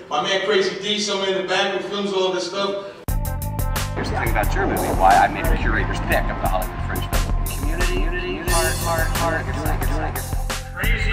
My man Crazy D, somewhere in the back who films all this stuff. Here's the thing about your movie, why I made a curator's pick of the Hollywood Fringe Festival. Community, heart, Crazy.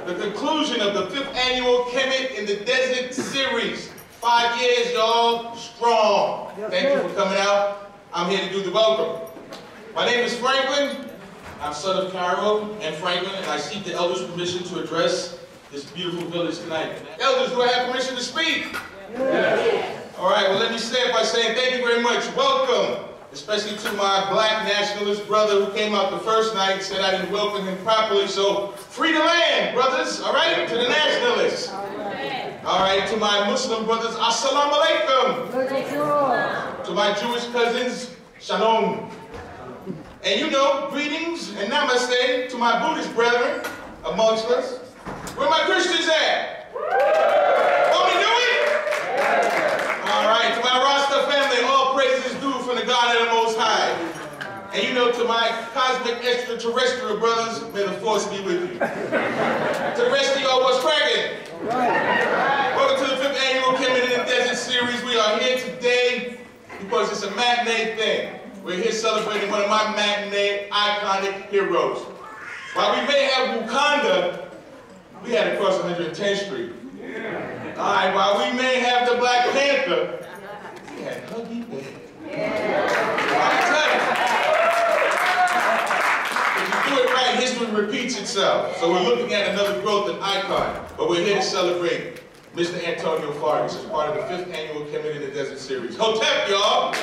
The conclusion of the 5th annual Kemet in the Desert series. 5 years, y'all, strong. Thank you for coming out. I'm here to do the welcome. My name is Franklyn. I'm son of Carol and Franklyn, and I seek the elders' permission to address this beautiful village tonight. Elders, do I have permission to speak? Yes. All right, well, let me say it by saying thank you very much. Welcome, especially to my black nationalist brother who came out the first night and said I didn't welcome him properly, so free the land, brothers, all right? To the nationalists. All right, to my Muslim brothers, assalamu alaikum. To my Jewish cousins, shalom. And you know, greetings and namaste to my Buddhist brethren amongst us. Where my Christians at? Want me to do it? All right, to my Rasta family, all praises due from the God of the Most High. And you know, to my cosmic extraterrestrial brothers, may the force be with you. To the rest of y'all, what's cracking? Welcome to the 5th annual Kemet in the Desert series. We are here today because it's a matinee thing. We're here celebrating one of my matinee iconic heroes. While we may have Wakanda, we had to cross 110th Street. Yeah. All right, while we may have the Black Panther, we had Huggy Bear. Yeah. I tell you, if you do it right, history repeats itself. So we're looking at another growth and icon, but we're here to celebrate Mr. Antonio Fargas as part of the 5th annual Kemet in the Desert series. Hotep, y'all!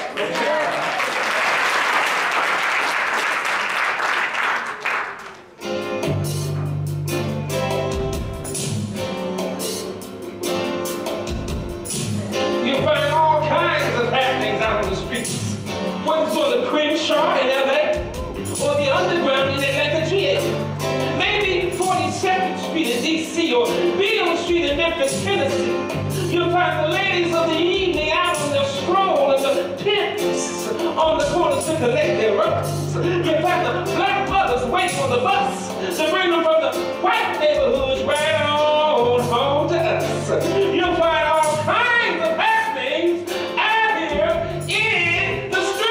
Whether it's on the Crenshaw in LA or the underground in Atlanta, GA. Maybe 42nd Street in DC or Beale Street in Memphis, Tennessee. You'll find the ladies of the evening out on the stroll and the pimps on the corners to collect their runs. You'll find the black mothers waiting on the bus to bring them from the white neighborhoods right on home to us. You'll find all kinds of happenings out here in the street.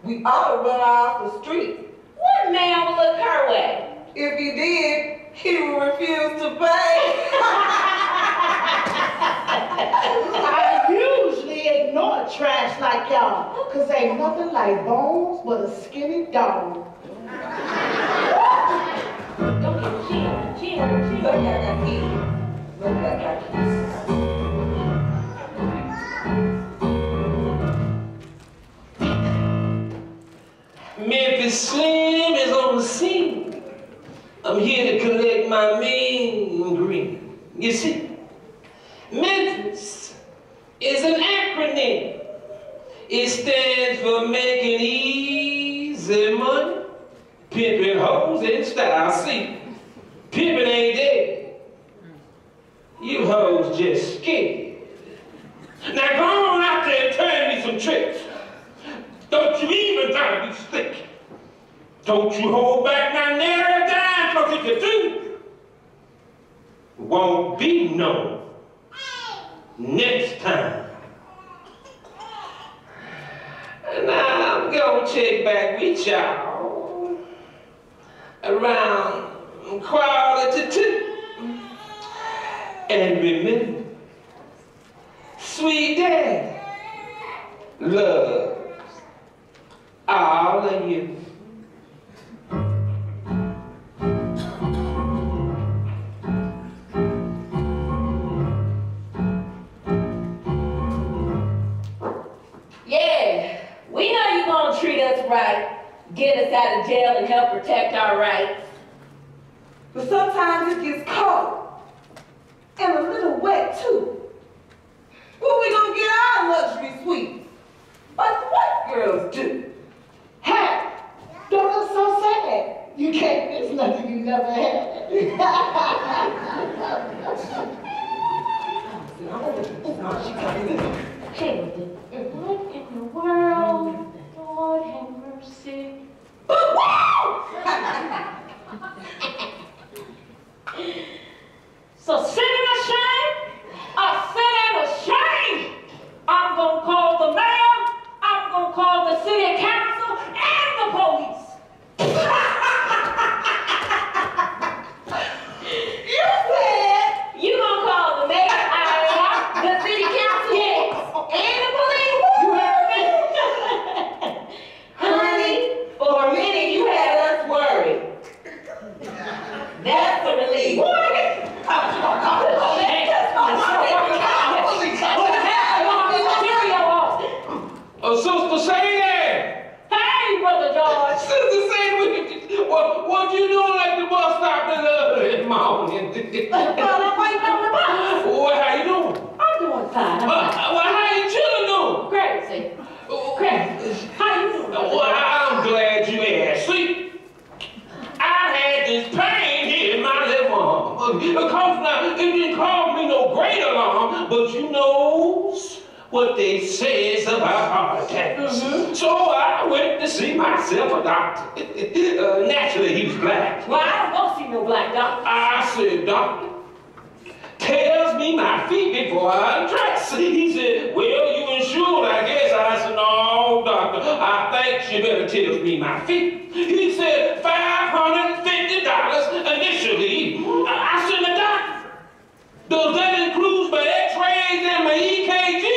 We ought to run off the street. What man will look her way? If he did, he would refuse to pay. I usually ignore trash like y'all, because ain't nothing like bones but a skinny dog. Don't get chill. Look at that key. Look at that key. Memphis Slim is on the scene. I'm here to collect my mean green. You see, Memphis is an acronym. It stands for making easy money, pimping hoes in style. See, pimping ain't dead. You hoes just scared. Now go on out there and turn me some tricks. Don't you even try to be slick. Don't you hold back now, never a dime, because if you do, won't be no next time. And now I'm gonna check back with y'all around 1:45. And remember, sweet daddy loves all of you. Yeah, we know you're gonna treat us right, get us out of jail and help protect our rights. But sometimes it gets cold and a little wet too. Where we gonna get our luxury suites? Like the white girls do. Hey, don't look so sad. You can't miss nothing you never had. Well, I'm waiting on the bus. Well, how you doing? I'm doing fine. Well, how you children doing? Crazy. Crazy. How you doing? Well, I'm glad you asked. See, I had this pain here in my left arm. Because now, it didn't cause me no great alarm, but you knows what they says about heart attacks. So I went to see myself a doctor. Naturally, he was black. Well, I don't go see no black doctor. I said, doctor, tells me my feet before I undress. He said, well, you insured, I guess. I said, no, doctor, I think you better tell me my feet. He said, $550 initially. I said, the doctor, does that include my x-rays and my EKG?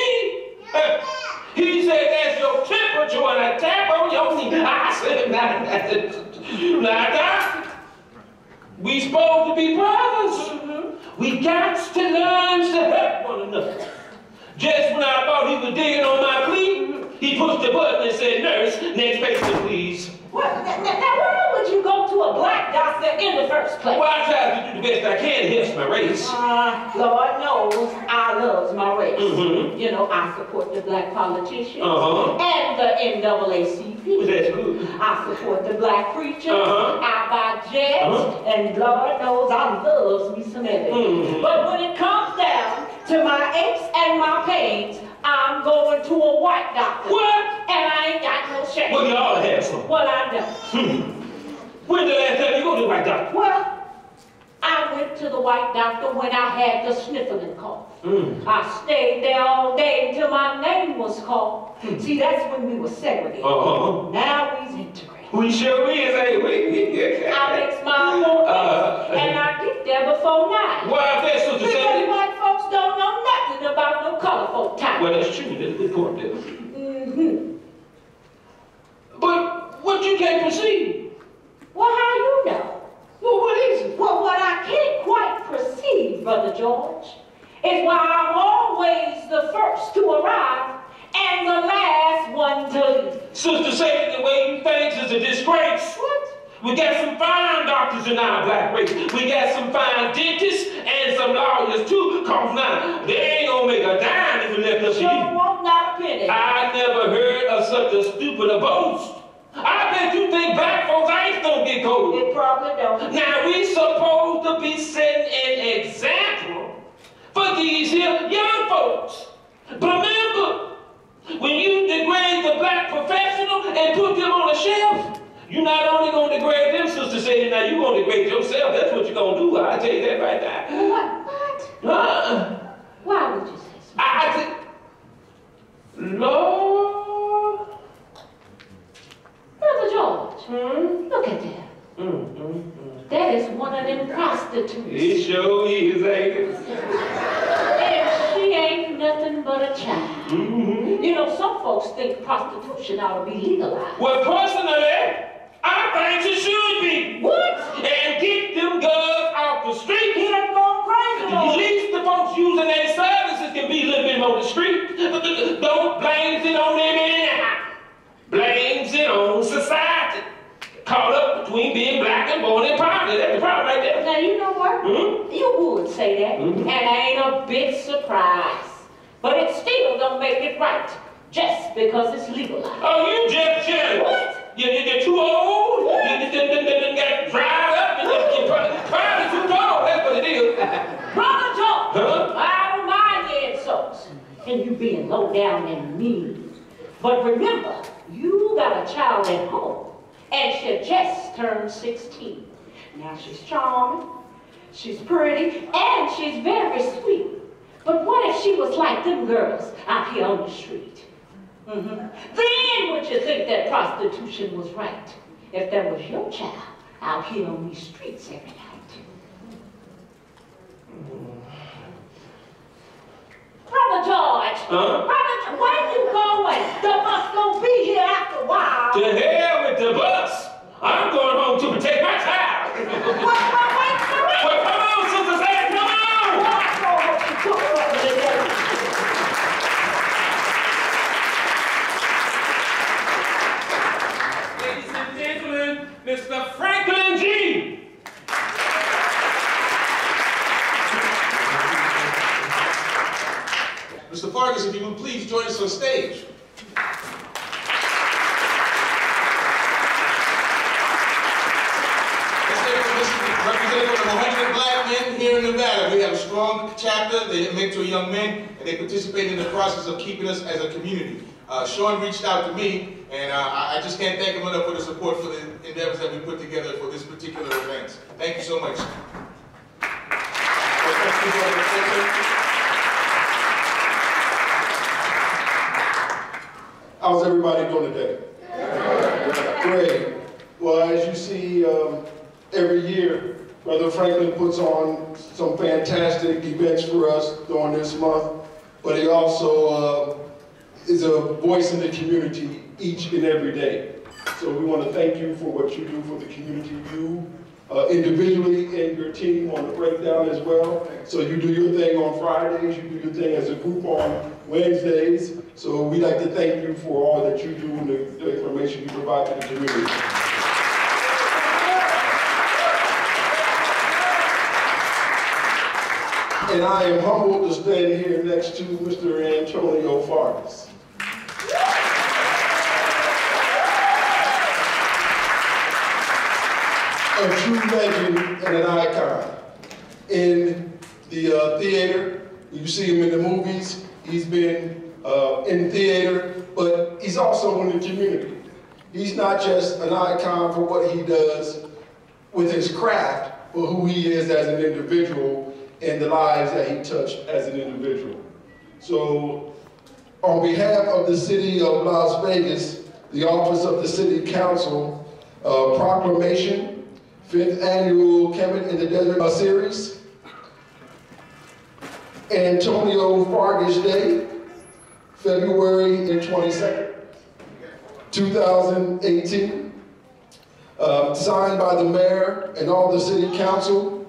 He said, that's your temperature and a tap on your knee. I said, now, doctor, we supposed to be brothers. We got to learn to help one another. Just when I thought he was digging on my plea, he pushed the button and said, nurse, next patient, please. Well, now why would you go to a black doctor in the first place? Well, I try to do the best I can to help my race. Lord knows I loves my race. You know, I support the black politicians and the NAACP. That's good. I support the black preachers. I buy Jess, and Lord knows I loves me some Evans. But when it comes down to my aches and my pains, I'm going to a white doctor. What? And I ain't got no shame. Well, you ought to have some. Well, I don't. When the last time you go to the white doctor? Well, I went to the white doctor when I had the sniffling cough. I stayed there all day until my name was called. See, that's when we were segregated. Now we's integrated. We sure is, ain't we? I mix my appointments, and I get there before 9. Why, that's what you Because say. white folks don't know nothing about no color folk time. Well, that's true. That's a good point there. But what you can't perceive? Well, how you know? Well, what is it? Well, what I can't quite perceive, Brother George, is why I'm always the first to arrive and the last one to leave. Sister Sadie, the way you think is a disgrace. What? We got some fine doctors in our black race. We got some fine dentists and some lawyers too. Cause now, they ain't gonna make a dime if we left us Sure here. won't not a penny. I never heard of such a stupid a boast. I bet you think black folks ain't gonna get cold. They probably don't. Now we supposed to be setting an example for these here young folks. But remember, when you degrade the black professional and put them on a shelf, you're not only gonna degrade them, Sister Sadie, now you're gonna degrade yourself. That's what you're gonna do. I tell you that right now. What? Why would you say so? I think, Lord. Brother George, look at that. That is one of them prostitutes. It sure is, ain't it? And she ain't nothing but a child. You know, some folks think prostitution ought to be legalized. Well, personally, I think it should be. What? And get them girls off the street. He done gone crazy. At least the folks using their services can be a little bit more discreet. Don't blame it on them anyhow. Blames it on society. Caught up between being black and born in poverty. That's the problem right there. Now, you know what? You would say that, and I ain't a bit surprised. But it still don't make it right, just because it's legalized. Oh, you just jealous. What? You're too old. You got dried up and you're probably too tall. That's what it is. Brother George, I don't mind the insults and you being low down and mean. But remember, you got a child at home, and she just turned 16. Now she's charming, she's pretty, and she's very sweet. But what if she was like them girls out here on the street? Then would you think that prostitution was right? If there was your child out here on these streets every night. Brother George, Brother George, where are you going? The bus gonna be here after a while. To hell with the bus. I'm going home to protect my child. Wait. Well, come on, Sister Sadie, come on. Well, I know what you took over today. Ladies and gentlemen, Mr. Franklyn G. Fargas, if you would please join us on stage. Representative of 100 black men here in Nevada. We have a strong chapter. They mentor young men, and they participate in the process of keeping us as a community. Sean reached out to me, and I just can't thank him enough for the support for the endeavors that we put together for this particular event. Thank you so much. How's everybody doing today? Great. Well, as you see, every year, Brother Franklin puts on some fantastic events for us during this month, but he also is a voice in the community each and every day. So we want to thank you for what you do for the community, you individually and your team on the breakdown as well. So you do your thing on Fridays, you do your thing as a group on Wednesdays. So we'd like to thank you for all that you do and the information you provide to the community. And I am humbled to stand here next to Mr. Antonio Fargas. A true legend and an icon. In the theater, you see him in the movies, he's been in theater, but he's also in the community. He's not just an icon for what he does with his craft, but who he is as an individual and the lives that he touched as an individual. So, on behalf of the city of Las Vegas, the Office of the City Council, Proclamation, 5th Annual Kemet in the Desert Series, Antonio Fargas Day, February 22nd, 2018, signed by the mayor and all the city council,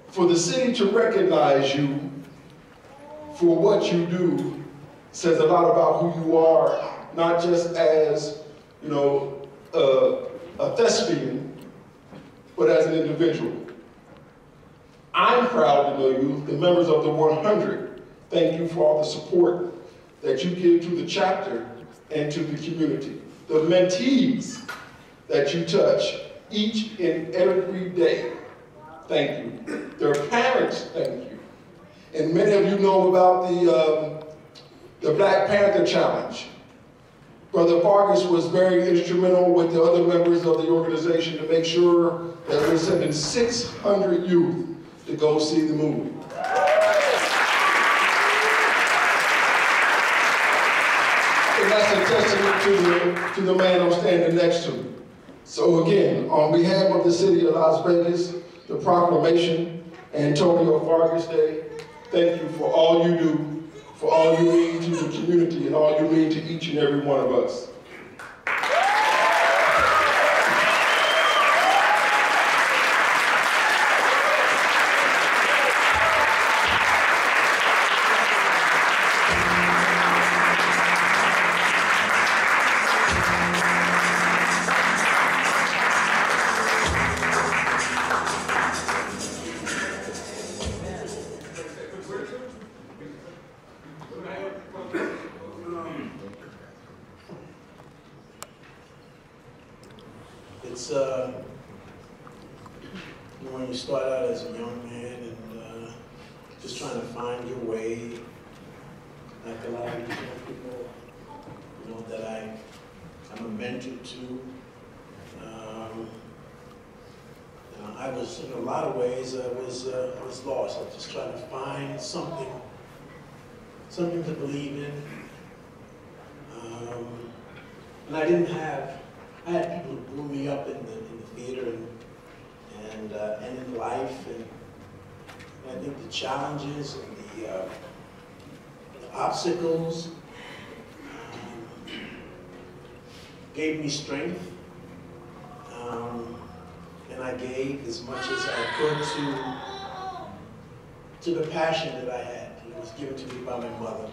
for the city to recognize you for what you do says a lot about who you are, not just as, you know, a thespian, but as an individual. I'm proud to know you, the members of the 100. Thank you for all the support that you give to the chapter and to the community. The mentees that you touch each and every day. Thank you. Their parents, thank you. And many of you know about the Black Panther Challenge. Brother Fargas was very instrumental with the other members of the organization to make sure that we're sending 600 youth to go see the movie. And that's a testament to the man I'm standing next to. So again, on behalf of the city of Las Vegas, the Proclamation, Antonio Fargas Day, thank you for all you do, for all you mean to the community and all you mean to each and every one of us. It's when you start out as a young man and just trying to find your way, like a lot of these young people, you know, that I'm a mentor to. I was, in a lot of ways, I was lost. I was just trying to find something to believe in. And I didn't have. I had people who blew me up in the theater and in life, and I think the challenges and the obstacles gave me strength, and I gave as much as I could to the passion that I had. It was given to me by my mother,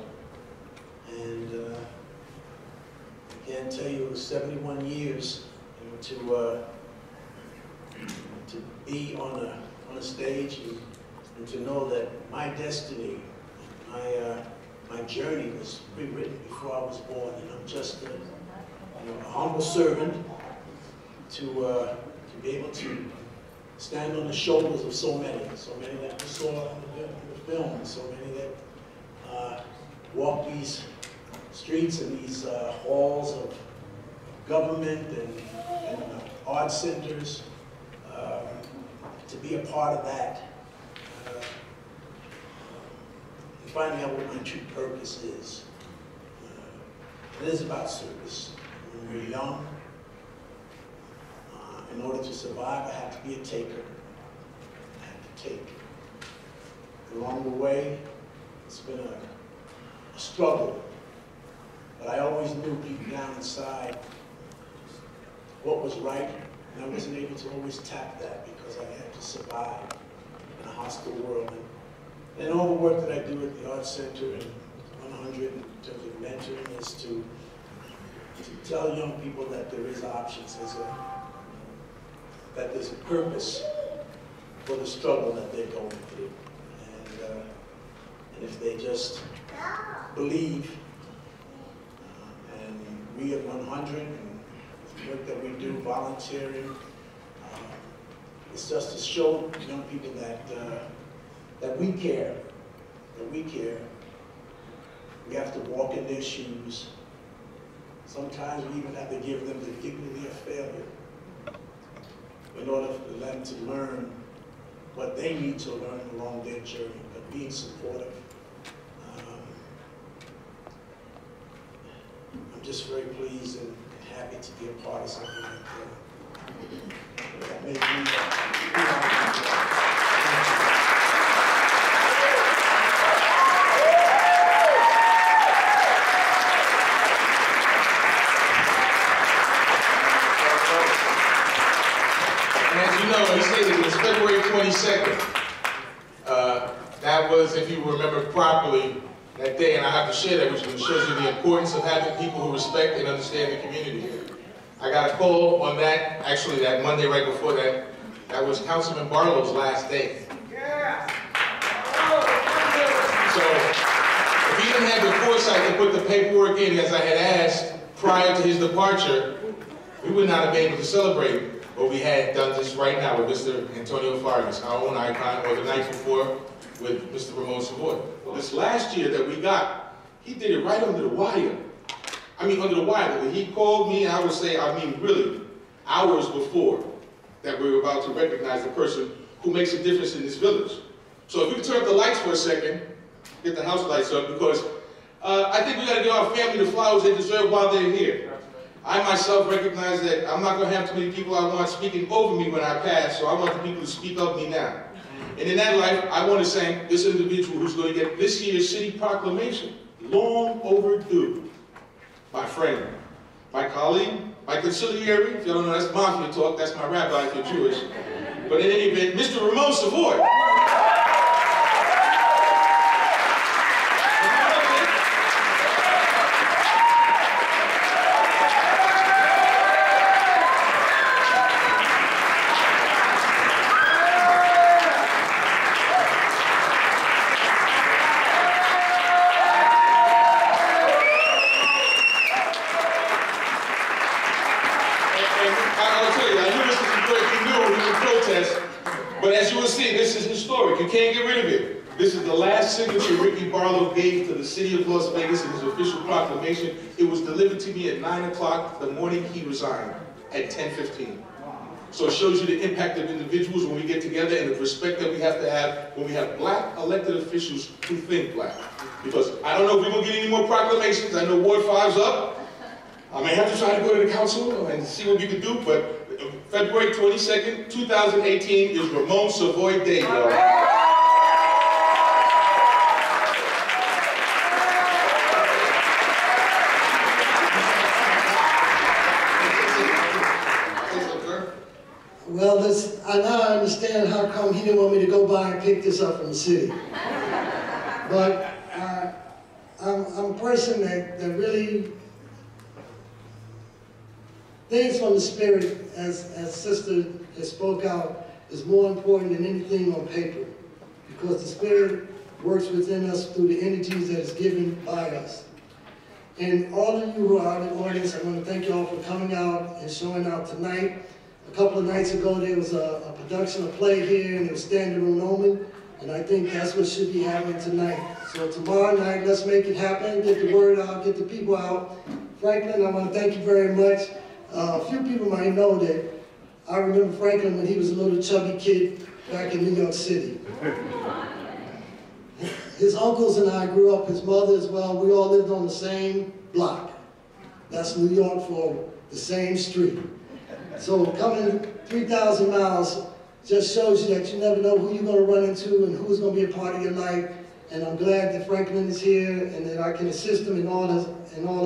and I can't tell you, it was 71 years, you know, to be on a stage and to know that my destiny, my journey was rewritten before I was born, and I'm just a humble servant to be able to stand on the shoulders of so many that we saw in the film, so many that walk these streets and these halls of government and art centers, to be a part of that, and finding out what my true purpose is. It is about service. When we're young, in order to survive, I have to be a taker. I have to take. Along the way, it's been a struggle, but I always knew deep down inside what was right, and I wasn't able to always tap that because I had to survive in a hostile world. And all the work that I do at the Art Center and 100 in terms of mentoring is to tell young people that there is options, that there's a purpose for the struggle that they're going through. And if they just believe, and we at 100, and the work that we do, volunteering, it's just to show young people that we care, We have to walk in their shoes. Sometimes we even have to give them the dignity of failure in order for them to learn what they need to learn along their journey, but being supportive. I'm just very pleased and happy to be a part of something like that. That made me, he stated it was February 22nd. That was, if you remember properly, that day, and I have to share that with you. It shows you the importance of having people who respect and understand the community. I got a call on that, actually that Monday right before that. That was Councilman Barlow's last day. Yeah. So, if he didn't have the foresight to put the paperwork in as I had asked prior to his departure, we would not have been able to celebrate what we had done this right now with Mr. Antonio Fargas, our own icon, or the night before with Mr. Ramon Savoy. Well, this last year that we got, he did it right under the wire. I mean, under the wire. When he called me, I would say, really, hours before that we were about to recognize the person who makes a difference in this village. So if we could turn up the lights for a second, get the house lights up, because I think we got to give our family the flowers they deserve while they're here. I myself recognize that I'm not going to have too many people I want speaking over me when I pass, so I want the people to speak of me now. And in that life, I want to thank this individual who's going to get this year's city proclamation, long overdue. My friend, my colleague, my conciliary, if you don't know, that's mafia talk, that's my rabbi if you're Jewish. But in any event, Mr. Ramon Savoy. But as you will see, this is historic. You can't get rid of it. This is the last signature Ricky Barlow gave to the city of Las Vegas in his official proclamation. It was delivered to me at 9 o'clock the morning he resigned, at 10:15. So it shows you the impact of individuals when we get together and the respect that we have to have when we have black elected officials who think black. Because I don't know if we're going to get any more proclamations. I know Ward 5's up. I may have to try to go to the council and see what we can do, but February 22nd, 2018 is Ramon Savoy Day, y'all. Well, I now understand how come he didn't want me to go by and pick this up from the city. But I'm a person that really things from the spirit, as Sister has spoke out, is more important than anything on paper. Because the spirit works within us through the energies that is given by us. And all of you who are in the audience, I want to thank you all for coming out and showing out tonight. A couple of nights ago, there was a production of play here, and it was standing room only, and I think that's what should be happening tonight. So tomorrow night, let's make it happen, get the word out, get the people out. Franklyn, I want to thank you very much. A few people might know that I remember Franklyn when he was a little chubby kid back in New York City. His uncles and I grew up, his mother as well, we all lived on the same block. That's New York for the same street. So coming 3,000 miles just shows you that you never know who you're going to run into and who's going to be a part of your life. And I'm glad that Franklyn is here and that I can assist him in all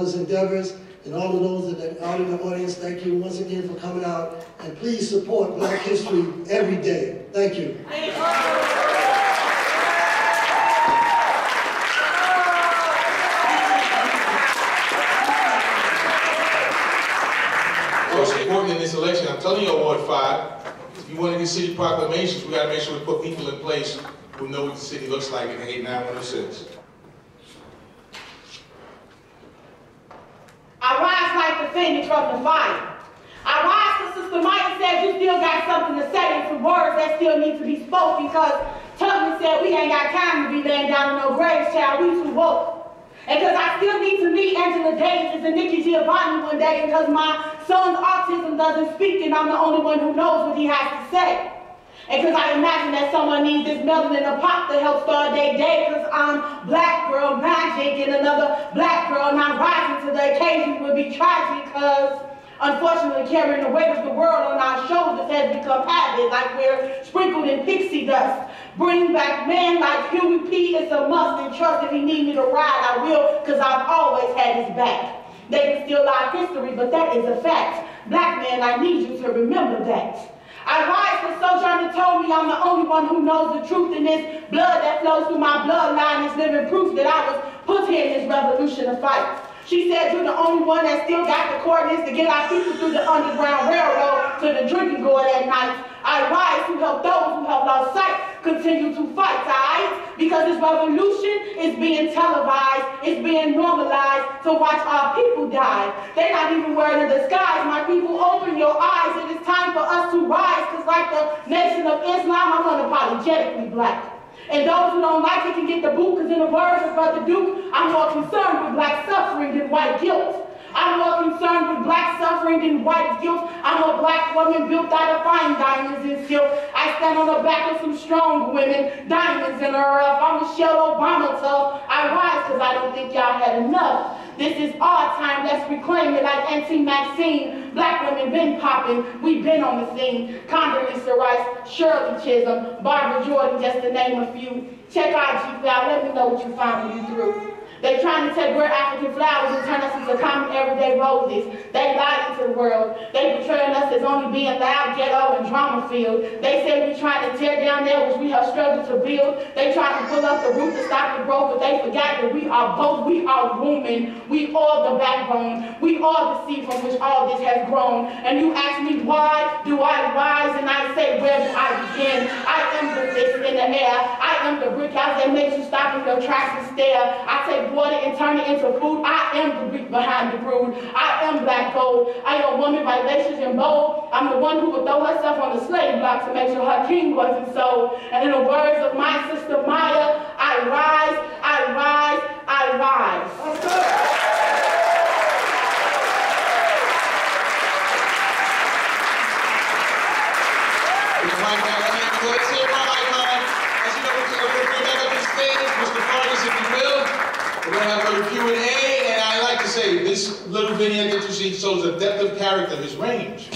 his endeavors. And all of those that are out in the audience, thank you once again for coming out. And please support Black History every day. Thank you. What's important in this election, I'm telling you, Ward 5, if you want to get city proclamations, we got to make sure we put people in place who know what the city looks like in 89106. I rise like the phoenix from the fire. I rise because Sister Maya said you still got something to say and some words that still need to be spoken because Tubman said we ain't got time to be laying down in no graves, child. We too woke. And because I still need to meet Angela Davis and Nikki Giovanni one day because my son's autism doesn't speak and I'm the only one who knows what he has to say. And because I imagine that someone needs this melanin in a pot to help start their day because I'm black girl magic and another black girl not rising to the occasion would be tragic because unfortunately carrying the weight of the world on our shoulders has become habit like we're sprinkled in pixie dust. Bring back men like Huey P. It's a must and trust if he need me to ride I will because I've always had his back. They can still lie history but that is a fact. Black man, I need you to remember that. I rise for Sojourner told me I'm the only one who knows the truth in this blood that flows through my bloodline is living proof that I was put here in this revolution to fight. She said you're the only one that still got the coordinates to get our people through the Underground Railroad to the drinking gourd at night. I rise to help those who have lost sight continue to fight, alright? Because this revolution is being televised, it's being normalized to watch our people die. They're not even worried in the skies. My people, open your eyes. It is time for us to rise, because like the Nation of Islam, I'm unapologetically black. And those who don't like it can get the boot, because in the words of Brother Duke, I'm more concerned with black suffering than white guilt. I'm more concerned with black suffering than white guilt. I'm a black woman built out of fine diamonds and silk. I stand on the back of some strong women, diamonds in her rough. I'm Michelle Obama tough. I rise because I don't think y'all had enough. This is our time, let's reclaim it like Auntie Maxine. Black women been popping, we been on the scene. Condoleezza Rice, Shirley Chisholm, Barbara Jordan, just to name a few. Check our G-File, let me know what you find when you through. They trying to take rare African flowers and turn us into common everyday roses. They lied to the world. They portraying us as only being loud, ghetto, and drama-filled. They say we trying to tear down there, which we have struggled to build. They trying to pull up the roof to stop the growth, but they forgot that we are both. We are women. We are the backbone. We are the seed from which all this has grown. And you ask me why do I rise, and I say where do I begin? I am the fist in the air. I am the brick house that makes you stop in your tracks and stare. I take water and turn it into food. I am the brick behind the brood. I am black gold. I am a woman vivacious and bold. I'm the one who would throw herself on the slave block to make sure her king wasn't sold. And in the words of my sister Maya, I rise, I rise, I rise. Let's hear my icon. As you know, we're going to bring back up the stage, Mr. Fargas, if you will. We're going to have a little Q&A, and I like to say, this little vignette that you see shows the depth of character, his range.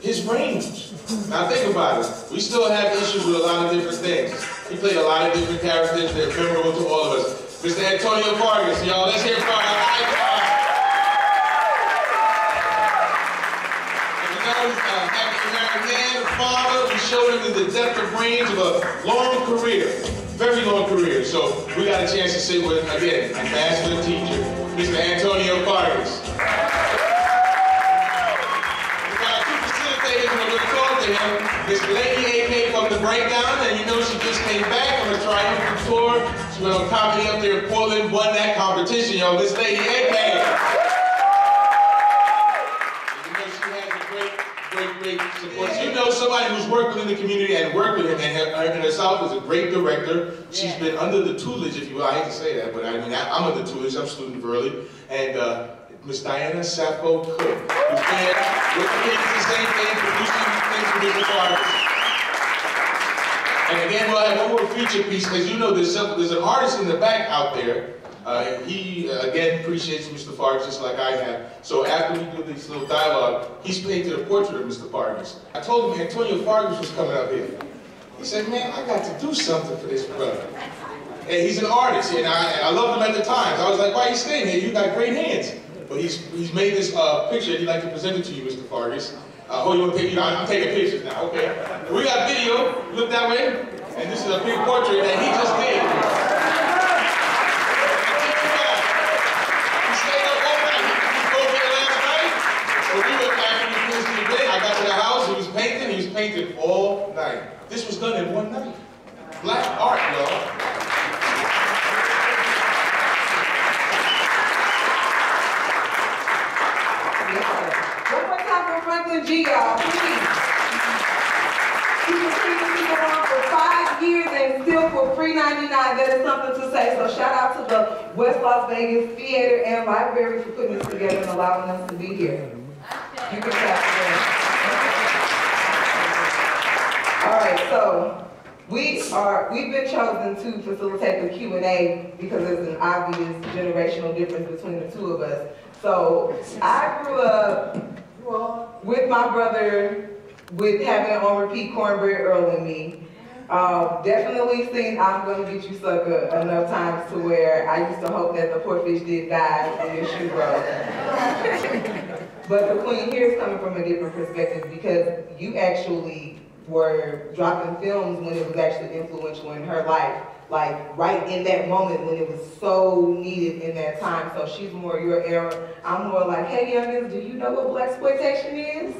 His range. Now think about it. We still have issues with a lot of different things. He played a lot of different characters that are memorable to all of us. Mr. Antonio Fargas, y'all, let's hear from our icon. African-American man, father, we showed him the depth of range of a long career. Very long career, so we got a chance to sit with, again, ambassador teacher, Mr. Antonio Fargas. We got two facilitators, we're going to talk to him. Miss Lady AK from the Breakdown, and you know she just came back from a triumphant tour. She went on comedy up there in Portland, won that competition, y'all. Miss Lady Eggman. Great support. So you know somebody who's worked within the community and worked with him and herself is a great director. She's been under the tutelage, if you will. I hate to say that, but I mean, I'm under the tutelage. I'm a student of early. And Miss Dianna Saffold-Cooks, who's been with the kids the same thing, producing things for Mr. Fargas. And again, we'll have one more feature piece, because you know there's an artist in the back out there. He, again, appreciates Mr. Fargas just like I have. So after we do this little dialogue, he's painted a portrait of Mr. Fargas. I told him Antonio Fargas was coming up here. He said, man, I got to do something for this brother. And he's an artist, and I loved him at the time. So I was like, why are you staying here? You got great hands. But he's made this picture, and he'd like to present it to you, Mr. Fargas. Oh, you want to take, I'm taking pictures now, okay. We got video, look that way, and this is a big portrait that he just did. Painted all night. This was done in one night. Black art, y'all. One more time for Franklyn G, y'all, please. He's been previously on for 5 years and still for free $99. That is something to say. So shout out to the West Las Vegas Theater and Library for putting this together and allowing us to be here. You can clap for them. All right, so we've been chosen to facilitate the Q&A because there's an obvious generational difference between the two of us. So I grew up with my brother with having on repeat Cornbread Earl and me. Definitely seen I'm Gonna Get You Sucker enough times to where I used to hope that the poor fish did die and your shoe broke. But the queen here is coming from a different perspective because you actually were dropping films when it was actually influential in her life, like right in that moment when it was so needed in that time. So she's more your era. I'm more like, hey youngins, do you know what Blaxploitation is?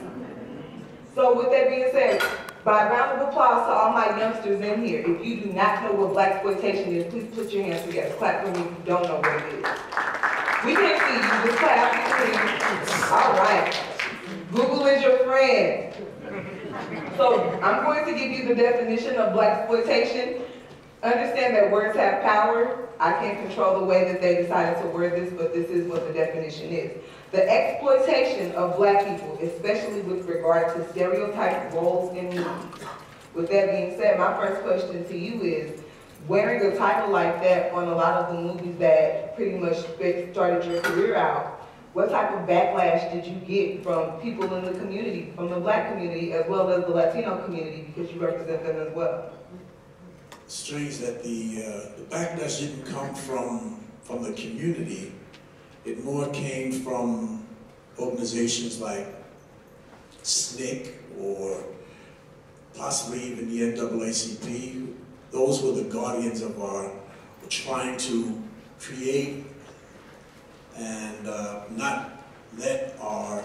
So with that being said, by a round of applause to all my youngsters in here, if you do not know what Blaxploitation is, please put your hands together. Clap for me if you don't know what it is. We can't see you, just clap, please. All right. Google is your friend. So I'm going to give you the definition of Blaxploitation. Understand that words have power. I can't control the way that they decided to word this, but this is what the definition is. The exploitation of black people, especially with regard to stereotyped roles in movies. With that being said, my first question to you is, wearing a title like that on a lot of the movies that pretty much started your career out, what type of backlash did you get from people in the community, from the black community as well as the Latino community, because you represent them as well? It's strange that the backlash didn't come from the community. It more came from organizations like SNCC or possibly even the NAACP. Those were the guardians of trying to create and not let our,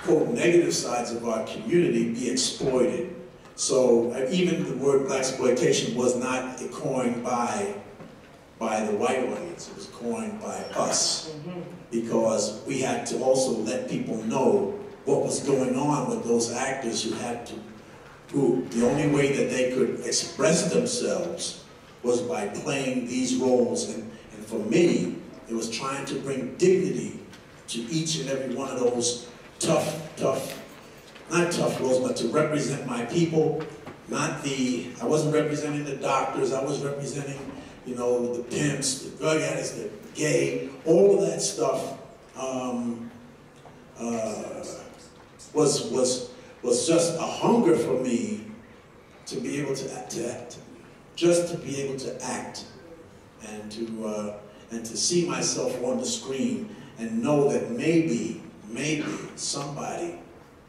quote, negative sides of our community be exploited. So even the word Blaxploitation was not coined by the white audience, it was coined by us. Because we had to also let people know what was going on with those actors who the only way that they could express themselves was by playing these roles. And for me, it was trying to bring dignity to each and every one of those not tough roles, but to represent my people. I wasn't representing the doctors, I was representing, you know, the pimps, the drug addicts, the gay, all of that stuff was just a hunger for me to be able to act, just to be able to act and to see myself on the screen and know that maybe somebody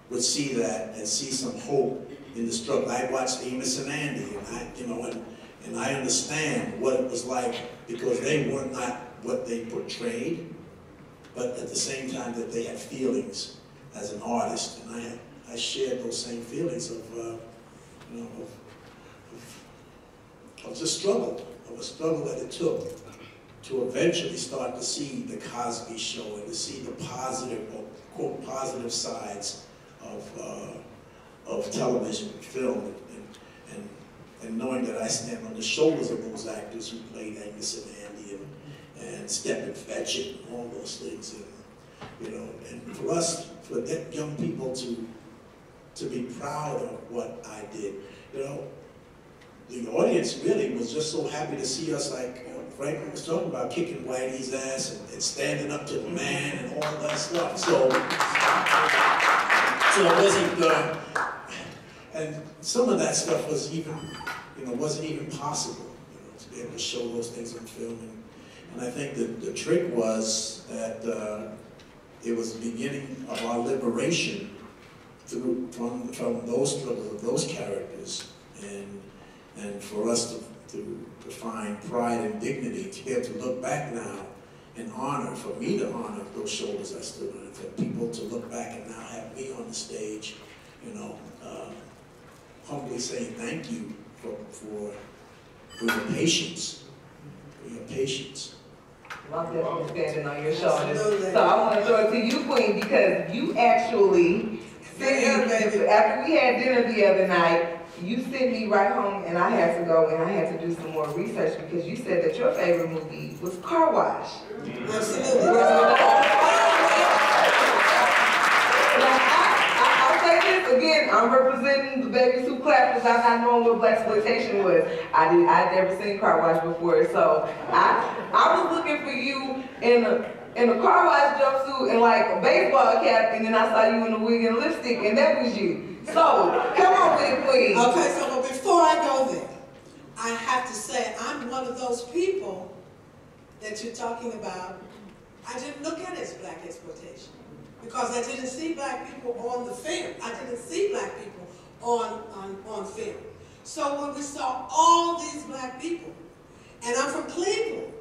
would see that and see some hope in the struggle. I watched Amos and Andy, and I understand what it was like because they were not what they portrayed, but at the same time that they had feelings as an artist, and I shared those same feelings of the struggle, of a struggle that it took to eventually start to see the Cosby Show and to see the positive, or quote, positive sides of television and film, and knowing that I stand on the shoulders of those actors who played Angus and Andy and Step and Fetch It and all those things, and you know, and for us, for young people to be proud of what I did, you know, the audience really was just so happy to see us, like Franklyn was talking about, kicking Whitey's ass and standing up to the man and all that stuff. So it wasn't, and some of that stuff was even, you know, wasn't even possible, you know, to be able to show those things on film. And I think that the trick was that it was the beginning of our liberation from those struggles of those characters, and for us to find pride and dignity, to be able to look back now and honor, for me to honor those shoulders I stood on, and for people to look back and now have me on the stage, you know, humbly saying thank you for your patience, Well, I'm definitely standing on your shoulders. So I want to throw it to you, Queen, because you actually sent me, after we had dinner the other night, you sent me right home, and I had to go and I had to do some more research, because you said that your favorite movie was Car Wash. Absolutely. I'll say this again, I'm representing the baby soup clappers. I'm not knowing what Blaxploitation was. I'd never seen Car Wash before, so I was looking for you in a car wash jumpsuit and like a baseball cap, and then I saw you in a wig and lipstick, and that was you. So, come on with it, please. Okay, so but before I go there, I have to say I'm one of those people that you're talking about. I didn't look at it as black exploitation because I didn't see black people on the film. I didn't see black people on film. So when we saw all these black people, and I'm from Cleveland,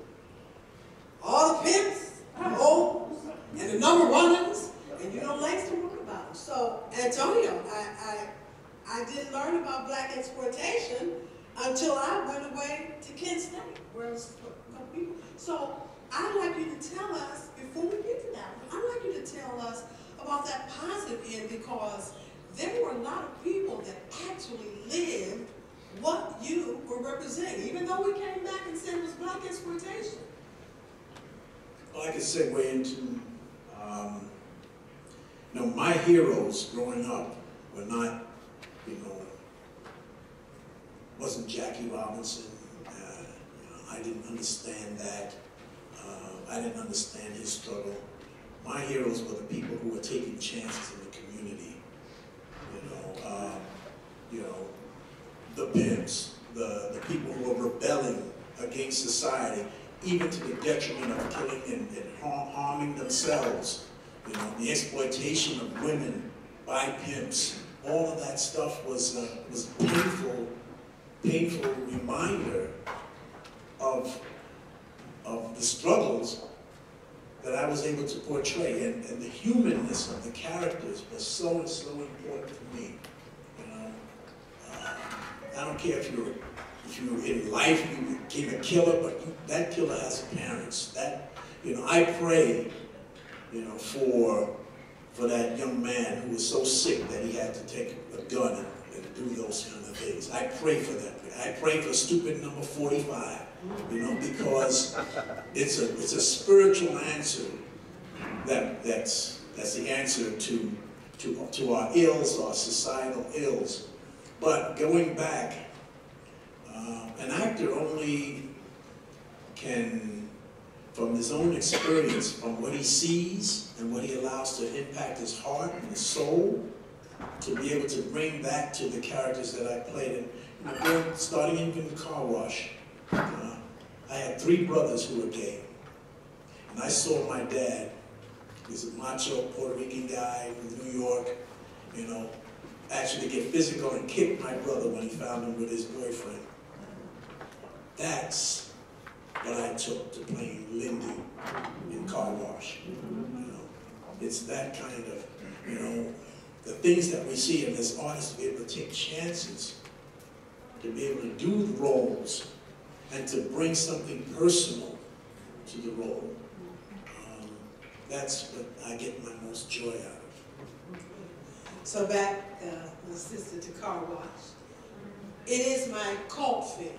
all the pimps, the hoes, and the number runners, and you don't like to talk about them. So, Antonio, I didn't learn about black exploitation until I went away to Kent State, where it was people. So, I'd like you to tell us, before we get to that, I'd like you to tell us about that positive end, because there were a lot of people that actually lived what you were representing, even though we came back and said it was black exploitation. Well, I could segue into, you know, my heroes growing up were not, you know, wasn't Jackie Robinson. You know, I didn't understand that. I didn't understand his struggle. My heroes were the people who were taking chances in the community. You know, the pimps, the people who were rebelling against society, even to the detriment of killing and harming themselves. You know, the exploitation of women by pimps. All of that stuff was a painful reminder of the struggles that I was able to portray, and the humanness of the characters was so important to me. You know, I don't care if you're in life you became a killer, but that killer has parents. That, you know, I pray, you know, for that young man who was so sick that he had to take a gun and do those kind of things. I pray for that. I pray for stupid number 45, you know, because it's a spiritual answer that's the answer to our ills, our societal ills. But going back, an actor only can, from his own experience, from what he sees and what he allows to impact his heart and his soul, to be able to bring that to the characters that I played. And starting even in Car Wash, I had 3 brothers who were gay. And I saw my dad, he's a macho Puerto Rican guy from New York, you know, actually get physical and kick my brother when he found him with his boyfriend. That's what I took to playing Lindy in Car Wash. You know, it's that kind of, you know, the things that we see in this artist, to be able to take chances, to be able to do the roles and to bring something personal to the role. That's what I get my most joy out of. So back, my sister, to Car Wash. It is my cult film.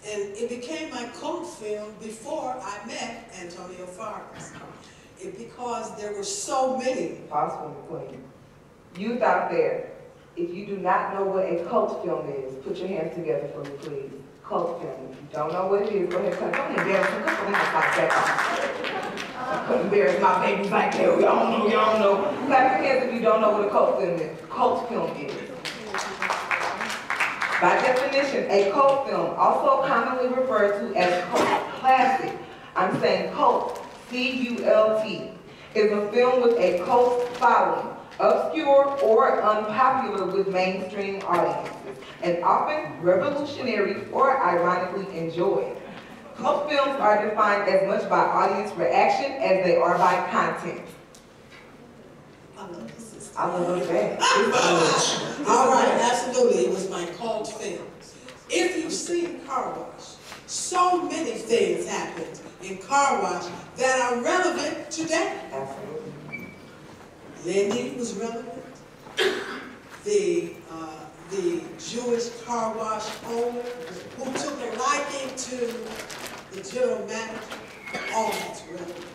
And it became my cult film before I met Antonio Fargas. Because there were so many. Pause for me, Queen. Youth out there, if you do not know what a cult film is, put your hands together for me, please. Cult film. If you don't know what it is, go ahead and don't embarrass them. Come on, like that. I couldn't embarrass my babies like that. Y'all know. Clap your hands if you don't know what a cult film is. Cult film is. By definition, a cult film, also commonly referred to as cult classic, I'm saying cult, C-U-L-T, is a film with a cult following, obscure or unpopular with mainstream audiences, and often revolutionary or ironically enjoyed. Cult films are defined as much by audience reaction as they are by content. I love that. All right, absolutely. It was my cult film. If you've seen Car Wash, so many things happened in Car Wash that are relevant today. Absolutely. Lindy was relevant. The Jewish car wash owner who took a liking to the general manager, all that's relevant.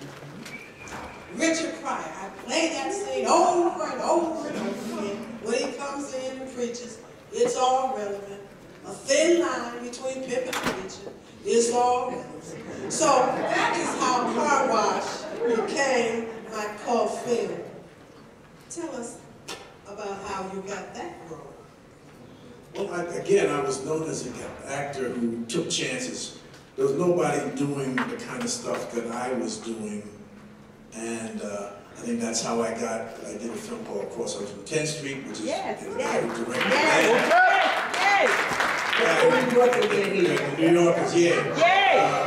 Richard Pryor, I play that scene over and over and over again when he comes in and preaches. It's all relevant. A thin line between pimp and preacher is all relevant. So that is how Car Wash became my cult film. Tell us about how you got that role. Well, I was known as an actor who took chances. There was nobody doing the kind of stuff that I was doing. And I think that's how I did a film called Cross 10th Street, which is New Yorkers, yeah.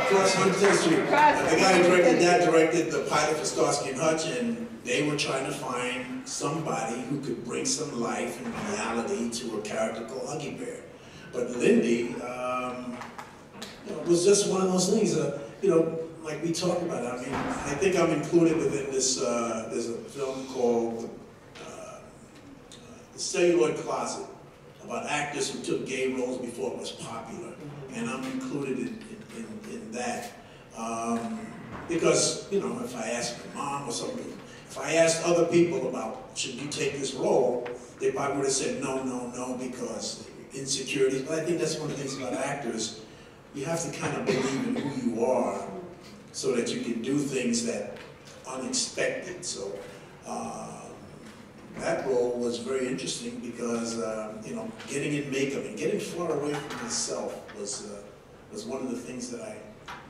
Cross 10th Street. The guy who directed that directed the pilot for Starsky and Hutch, and they were trying to find somebody who could bring some life and reality to a character called Huggy Bear. But Lindy was just one of those things, like we talk about. I mean, I think I'm included within this, there's a film called The Celluloid Closet, about actors who took gay roles before it was popular. And I'm included in that. Because, if I asked my mom or something, if I asked other people about, should you take this role, they probably would have said no, because insecurities. But I think that's one of the things about actors. You have to kind of believe in who you are so that you can do things that unexpected. So that role was very interesting because getting in makeup and getting far away from myself was one of the things that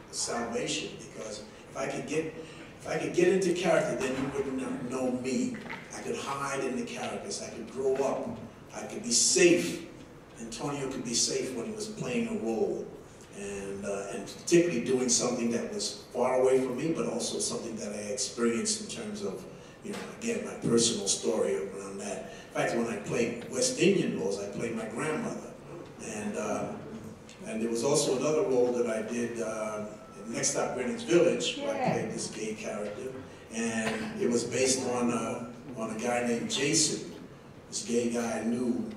was salvation, because if I could get into character, then you wouldn't know me. I could hide in the characters. I could grow up. I could be safe. Antonio could be safe when he was playing a role. And particularly doing something that was far away from me, but also something that I experienced in terms of, again, my personal story around that. In fact, when I played West Indian roles, I played my grandmother. And there was also another role that I did in Next Stop Greenwich Village, where I played this gay character. And it was based on a guy named Jason, this gay guy I knew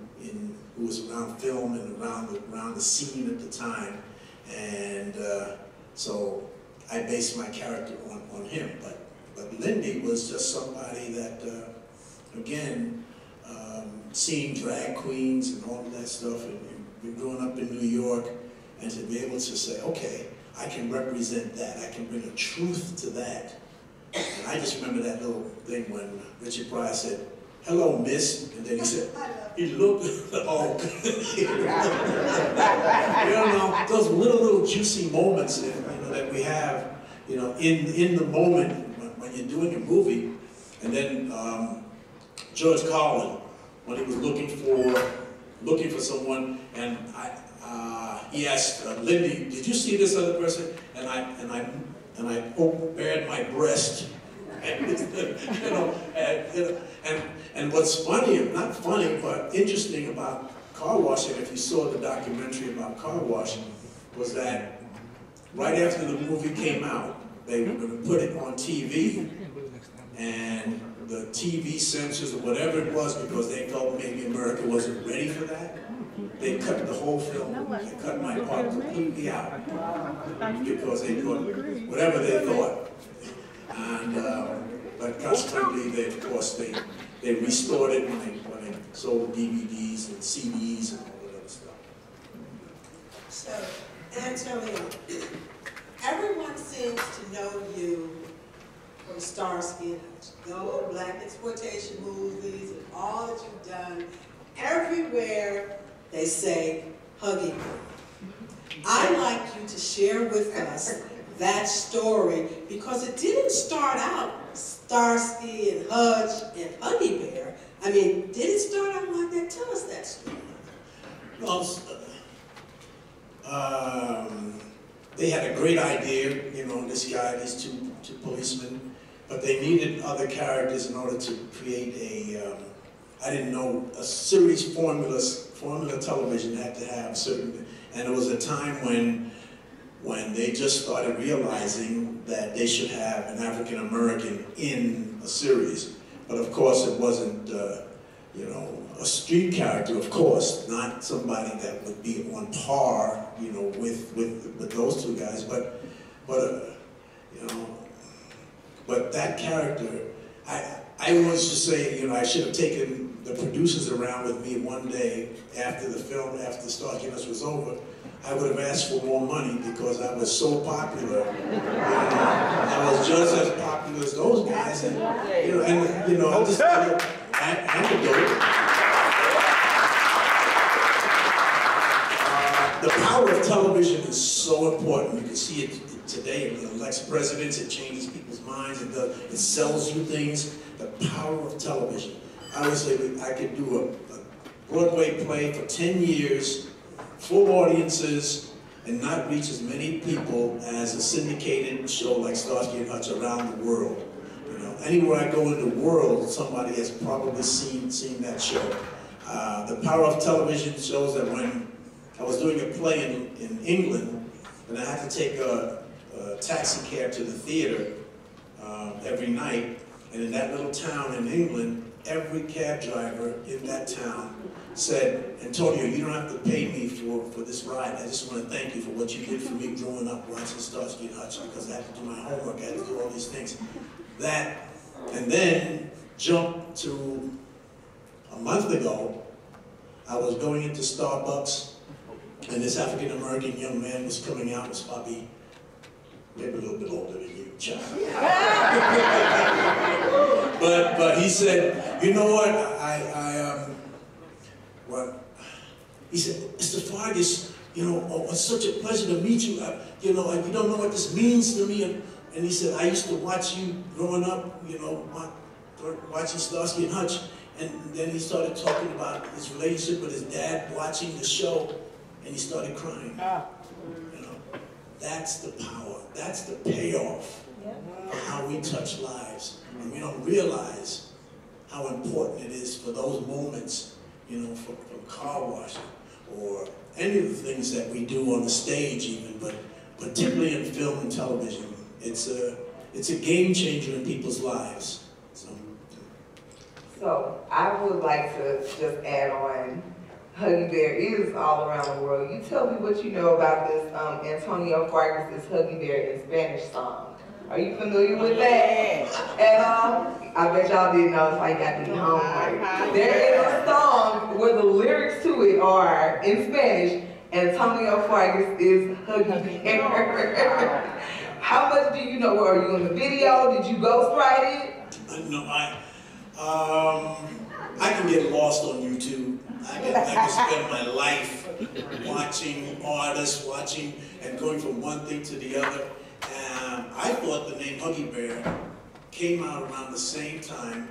who was around film and around the scene at the time. And so I based my character on him. But Lindy was just somebody that, again, seeing drag queens and all of that stuff, and growing up in New York, and to be able to say, okay, I can represent that. I can bring a truth to that. And I just remember that little thing when Richard Pryor said, "Hello, miss," and then he said, he looked, those little juicy moments that we have, in the moment when you're doing a movie. And then George Carlin, when he was looking for someone, and he asked Lindy, "Did you see this other person?" And I bared my breast. And what's funny, not funny, but interesting about car washing, if you saw the documentary about car washing, was that right after the movie came out, they were going to put it on TV, and the TV censors or whatever it was, because they felt maybe America wasn't ready for that, they cut the whole film. They cut my part completely out because they thought whatever they thought. And but consequently, they of course they restored it when they sold DVDs and CDs and all that other stuff. So, Antonio, everyone seems to know you from Starsky and Hutch, the old Blaxploitation movies and all that you've done. Everywhere they say Huggy. I'd like you to share with us that story, because it didn't start out Starsky and Hutch and Huggy Bear. I mean, did it start out like that? Tell us that story. Well, they had a great idea, you know, this guy, these two policemen, but they needed other characters in order to create a, I didn't know, a series formula television had to have certain, and it was a time when they just started realizing that they should have an African American in a series. But of course it wasn't, you know, a street character, of course, not somebody that would be on par, you know, with those two guys, but you know, but that character, I was just saying, you know, I should have taken the producers around with me one day after the film, after Starsky and Hutch was over. I would have asked for more money because I was so popular. I was just as popular as those guys, and you know, I'll just tell you anecdote. The power of television is so important. You can see it today. It elects presidents. It changes people's minds. It sells you things. The power of television. I always say I could do a Broadway play for 10 years, full audiences, and not reach as many people as a syndicated show like Starsky and Hutch around the world. You know, anywhere I go in the world, somebody has probably seen that show. The power of television shows that when I was doing a play in England, and I had to take a taxi cab to the theater every night, and in that little town in England, every cab driver in that town said, Antonio, you don't have to pay me for this ride. I just want to thank you for what you did for me growing up watching Starsky and Hutch, because I had to do my homework, I had to do all these things. That, and then jump to a month ago, I was going into Starbucks, and this African-American young man was coming out, was probably maybe a little bit older than you, child. but he said, you know what, he said, Mr. Fargas, you know, oh, it's such a pleasure to meet you. You know, you don't know what this means to me. And he said, I used to watch you growing up, you know, watching Starsky and Hutch. And then he started talking about his relationship with his dad, watching the show, and he started crying. You know, that's the power, that's the payoff of how we touch lives. And we don't realize how important it is for those moments, you know, from car washing, or any of the things that we do on the stage even, but particularly in film and television. It's a game changer in people's lives. So I would like to just add on, Huggy Bear is all around the world. You tell me what you know about this Antonio Fargas' Huggy Bear in Spanish song. Are you familiar with that at all? I bet y'all didn't know, so I got the homework. There is a song where the lyrics to it are in Spanish. Antonio Fargas is Huggy Bear. How much do you know? Are you in the video? Did you ghostwrite it? No, I can get lost on YouTube. I can spend my life watching artists, and going from one thing to the other. I thought the name Huggy Bear came out around the same time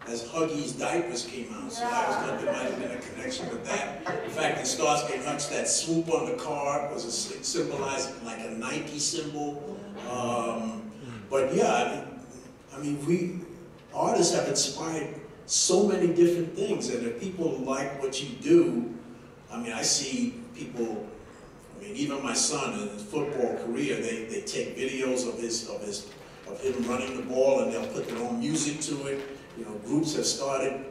as Huggy's diapers came out, so I was thinking there might have been a connection with that. In fact, in Starsky and Hutch, that swoop on the car was symbolizing like a Nike symbol. But yeah, I mean, artists have inspired so many different things, and if people like what you do, I mean, I see people I mean, even my son in his football career, they take videos of him running the ball, and they'll put their own music to it. You know, groups have started,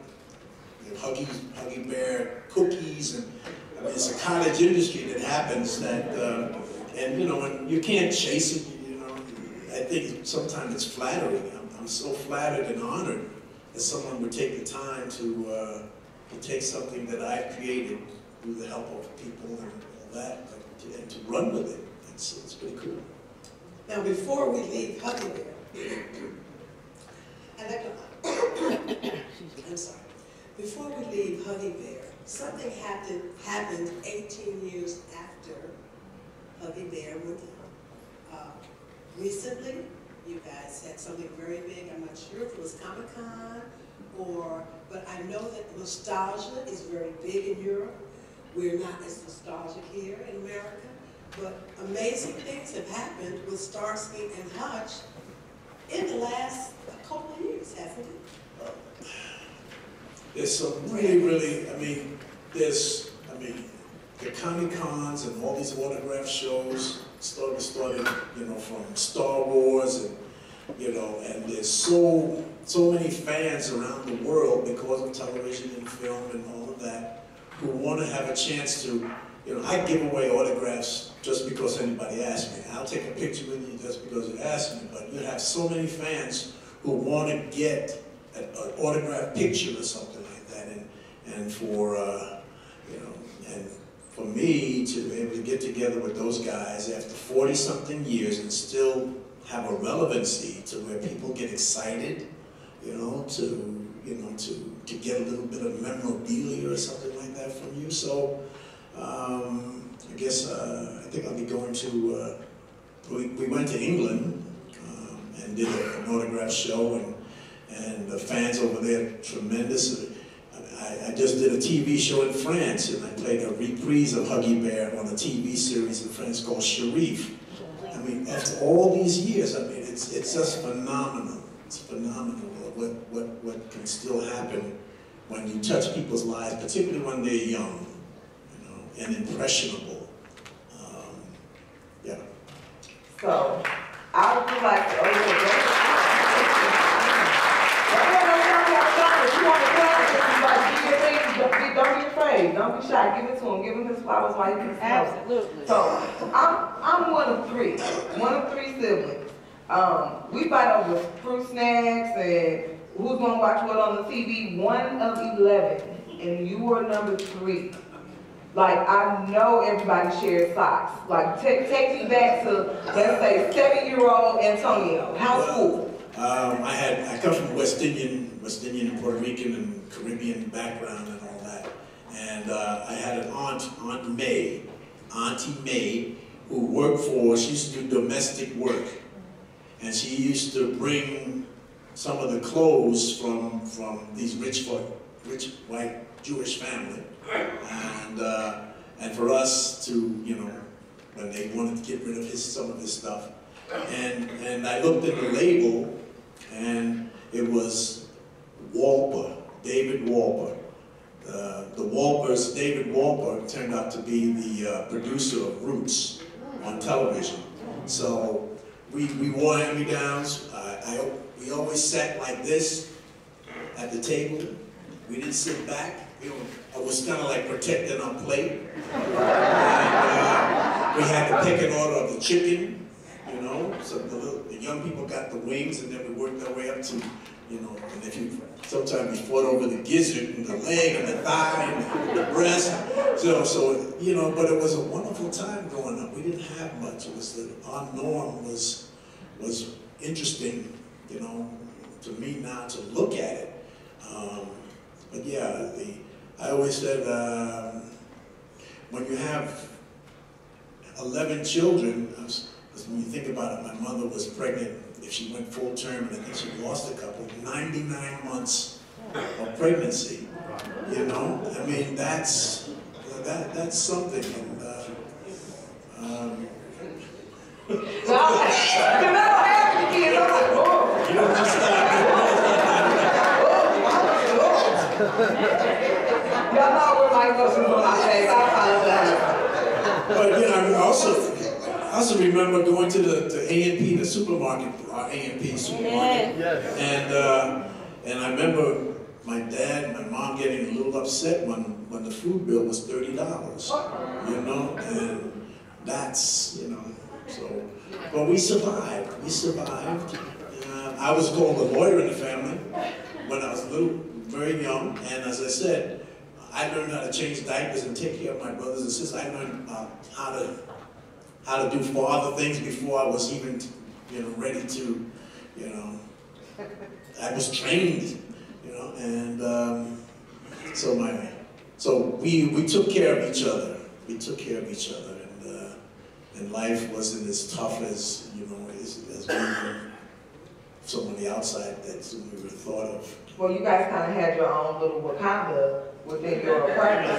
you know, Huggy Bear cookies, and I mean, it's a cottage industry that happens that, and you know, and you can't chase it. You know, I think sometimes it's flattering. I'm so flattered and honored that someone would take the time to take something that I've created through the help of people and all that, and to run with it. It's pretty cool. Now, before we leave Huggy Bear, I'm sorry. Before we leave Huggy Bear, something happened 18 years after Huggy Bear went down. Recently, you guys had something very big. I'm not sure if it was Comic-Con but I know that nostalgia is very big in Europe. We're not as nostalgic here in America, but amazing things have happened with Starsky and Hutch in the last couple of years, hasn't it? There's some really, I mean, the Comic-Cons and all these autograph shows started, you know, from Star Wars, and you know, and there's so many fans around the world because of television and film and all of that who want to have a chance to, you know, I give away autographs just because anybody asks me. I'll take a picture with you just because you asked me, but you have so many fans who want to get an autographed picture or something like that, and for, you know, and for me to be able to get together with those guys after 40-something years and still have a relevancy to where people get excited, you know, to get a little bit of memorabilia or something like that from you. So I guess I think I'll be going to. We went to England and did an autograph show, and the fans over there tremendous. I just did a TV show in France, and I played a reprise of Huggy Bear on a TV series in France called Sharif. I mean, after all these years, I mean, it's just phenomenal. It's phenomenal what can still happen when you touch people's lives, particularly when they're young, you know, and impressionable. Yeah. So, I would like to don't be afraid. Don't be shy. Give it to him. Give him his flowers while he can smell. Absolutely. So I'm one of three siblings. We fight over fruit snacks and who's gonna watch what on the TV. 1 of 11, and you are number 3. Like, I know everybody shares socks. Like, take me back to, let's say, 7-year-old Antonio. How's school? I come from West Indian and Puerto Rican and Caribbean background and all that. And I had an Auntie May, who worked she used to do domestic work. And she used to bring some of the clothes from these rich white Jewish family. And for us to, you know, when they wanted to get rid of some of his stuff. And I looked at the label, and it was Walper, David Walper. David Walper turned out to be the producer of Roots on television. So we wore hand-me-downs. We always sat like this at the table. We didn't sit back. I was kind of like protecting our plate. And we had the pecking order of the chicken, you know. So the young people got the wings, and then we worked our way up to, you know, and sometimes we fought over the gizzard and the leg and the thigh and the breast. So you know, but it was a wonderful time growing up. We didn't have much. It was our norm was interesting, you know, to me now to look at it. But yeah, I always said when you have 11 children, when you think about it, my mother was pregnant. If she went full term, and I think she lost a couple, 99 months of pregnancy. You know, I mean, that's something. And, you know, y'all know where my emotions on my face. I apologize. But you know, I also remember going to the A&P, the supermarket, A&P supermarket, and I remember my dad and my mom getting a little upset when the food bill was $30, you know, and that's, you know, so, but we survived. We survived. I was called a lawyer in the family when I was very young, and as I said, I learned how to change diapers and take care of my brothers and sisters. I learned how to do father things before I was even, you know, ready to, you know, I was trained, you know, and so we took care of each other. We took care of each other, and life wasn't as tough as, you know, as we were from on the outside that we were thought of. Well, you guys kind of had your own little Wakanda within your apartment.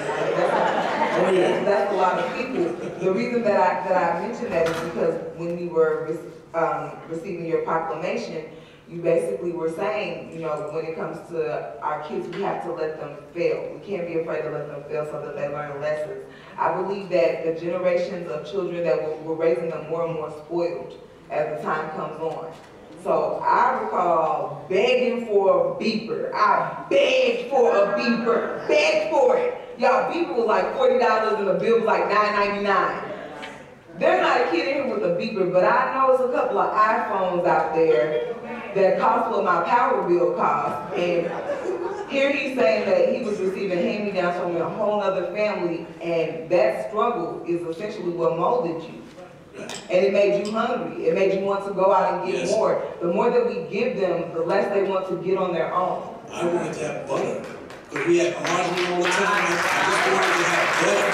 That's a lot of people. The reason that I mentioned that is because when we were receiving your proclamation, you basically were saying, you know, when it comes to our kids, we have to let them fail. We can't be afraid to let them fail so that they learn lessons. I believe that the generations of children that we're raising them more and more spoiled as the time comes on. So I recall begging for a beeper. I begged for a beeper, begged for it. Y'all, beeper was like $40 and the bill was like $9.99. There's not a kid in here with a beeper, but I know it's a couple of iPhones out there that cost what my power bill cost. And here he's saying that he was receiving hand-me-downs from a whole other family, and that struggle is essentially what molded you. And it made you hungry. It made you want to go out and get more. The more that we give them, the less they want to get on their own. I wanted to have butter. Because we had margarine all the time. I just wanted to have butter.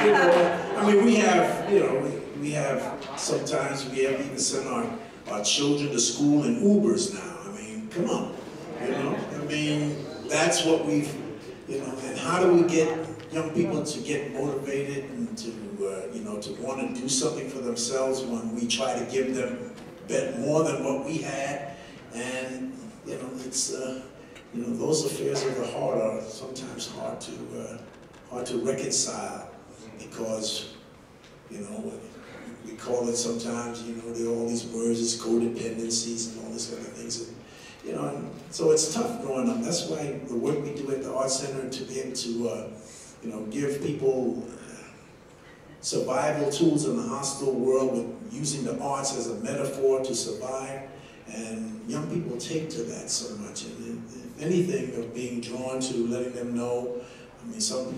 You know, I mean, we have, you know, we have, sometimes we have even sent our children to school in Ubers now. I mean, come on. You know, I mean, that's what we've, you know, and how do we get young people to get motivated and to, you know, to want to do something for themselves when we try to give them more than what we had. And, you know, it's, you know, those affairs of the heart are sometimes hard to reconcile because, you know, we call it sometimes, you know, there are all these words, it's codependencies and all this other things. And, you know, and so it's tough growing up. That's why the work we do at the Art Center to be able to, you know, give people survival tools in a hostile world with using the arts as a metaphor to survive. And young people take to that so much. And if anything, of being drawn to letting them know, I mean, some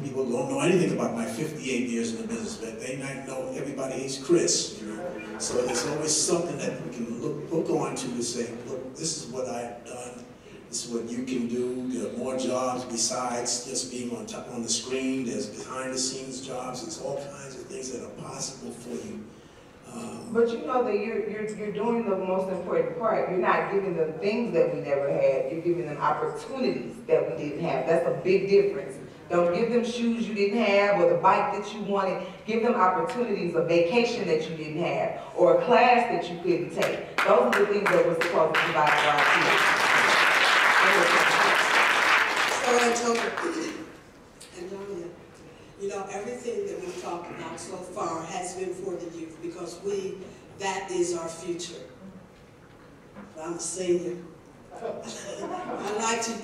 people don't know anything about my 58 years in the business, but they might know everybody hates Chris, you know. So there's always something that we can look on to say, look, this is what I've done. This is what you can do. There are more jobs besides just being on the screen. There's behind the scenes jobs. There's all kinds of things that are possible for you. But you know that you're doing the most important part. You're not giving them things that we never had. You're giving them opportunities that we didn't have. That's a big difference. Don't give them shoes you didn't have or the bike that you wanted. Give them opportunities, a vacation that you didn't have or a class that you couldn't take. Those are the things that we're supposed to provide for our kids. So Antonia, you know, everything that we've talked about so far has been for the youth because that is our future. I'm a senior.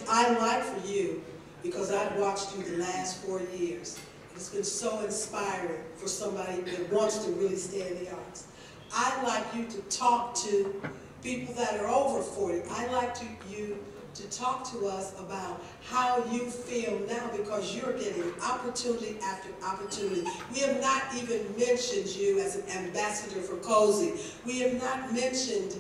I like for you because I've watched you the last 4 years. It's been so inspiring for somebody that wants to really stay in the arts. I'd like you to talk to people that are over 40. I'd like you to talk to us about how you feel now because you're getting opportunity after opportunity. We have not even mentioned you as an ambassador for Cozy. We have not mentioned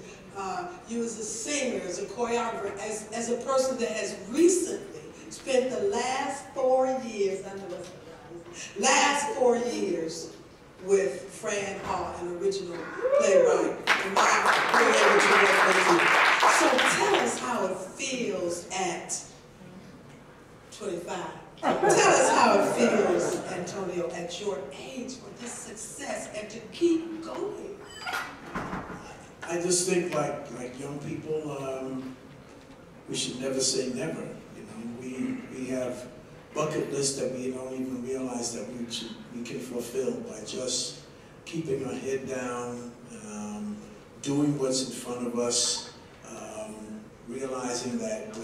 you as a singer, as a choreographer, as a person that has recently spent the last 4 years, with Fran Hall, an original playwright. And we're able to work with you. So tell us how it feels at 25. Tell us how it feels, Antonio, at your age with this success and to keep going. I just think like young people, we should never say never. You know, we have bucket list that we don't even realize that we can fulfill by just keeping our head down, doing what's in front of us, realizing that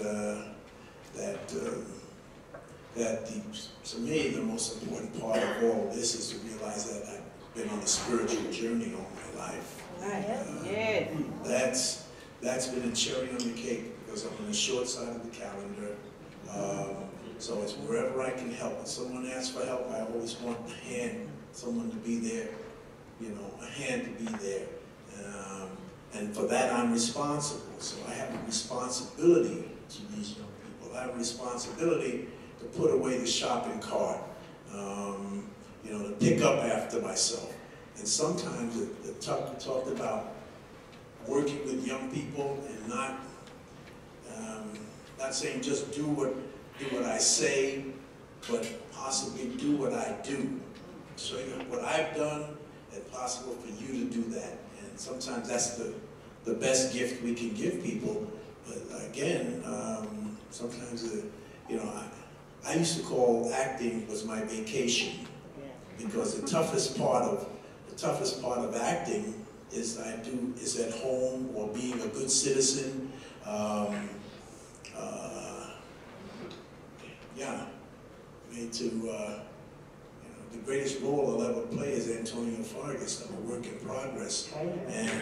to me, the most important part of all of this is to realize that I've been on a spiritual journey all my life. That's been a cherry on the cake because I'm on the short side of the calendar. So it's wherever I can help. When someone asks for help, I always want a hand, someone to be there, you know, a hand to be there. And for that, I'm responsible. So I have a responsibility to these young people. I have a responsibility to put away the shopping cart, you know, to pick up after myself. And sometimes we talked about working with young people and not saying just do what I say, but possibly do what I do. Show you what I've done and possible for you to do that. And sometimes that's the best gift we can give people. But again, sometimes, you know, I used to call acting was my vacation, because the toughest part of acting is at home or being a good citizen. Yeah, I mean, you know, the greatest role I'll ever play is Antonio Fargas. I'm a work in progress, and to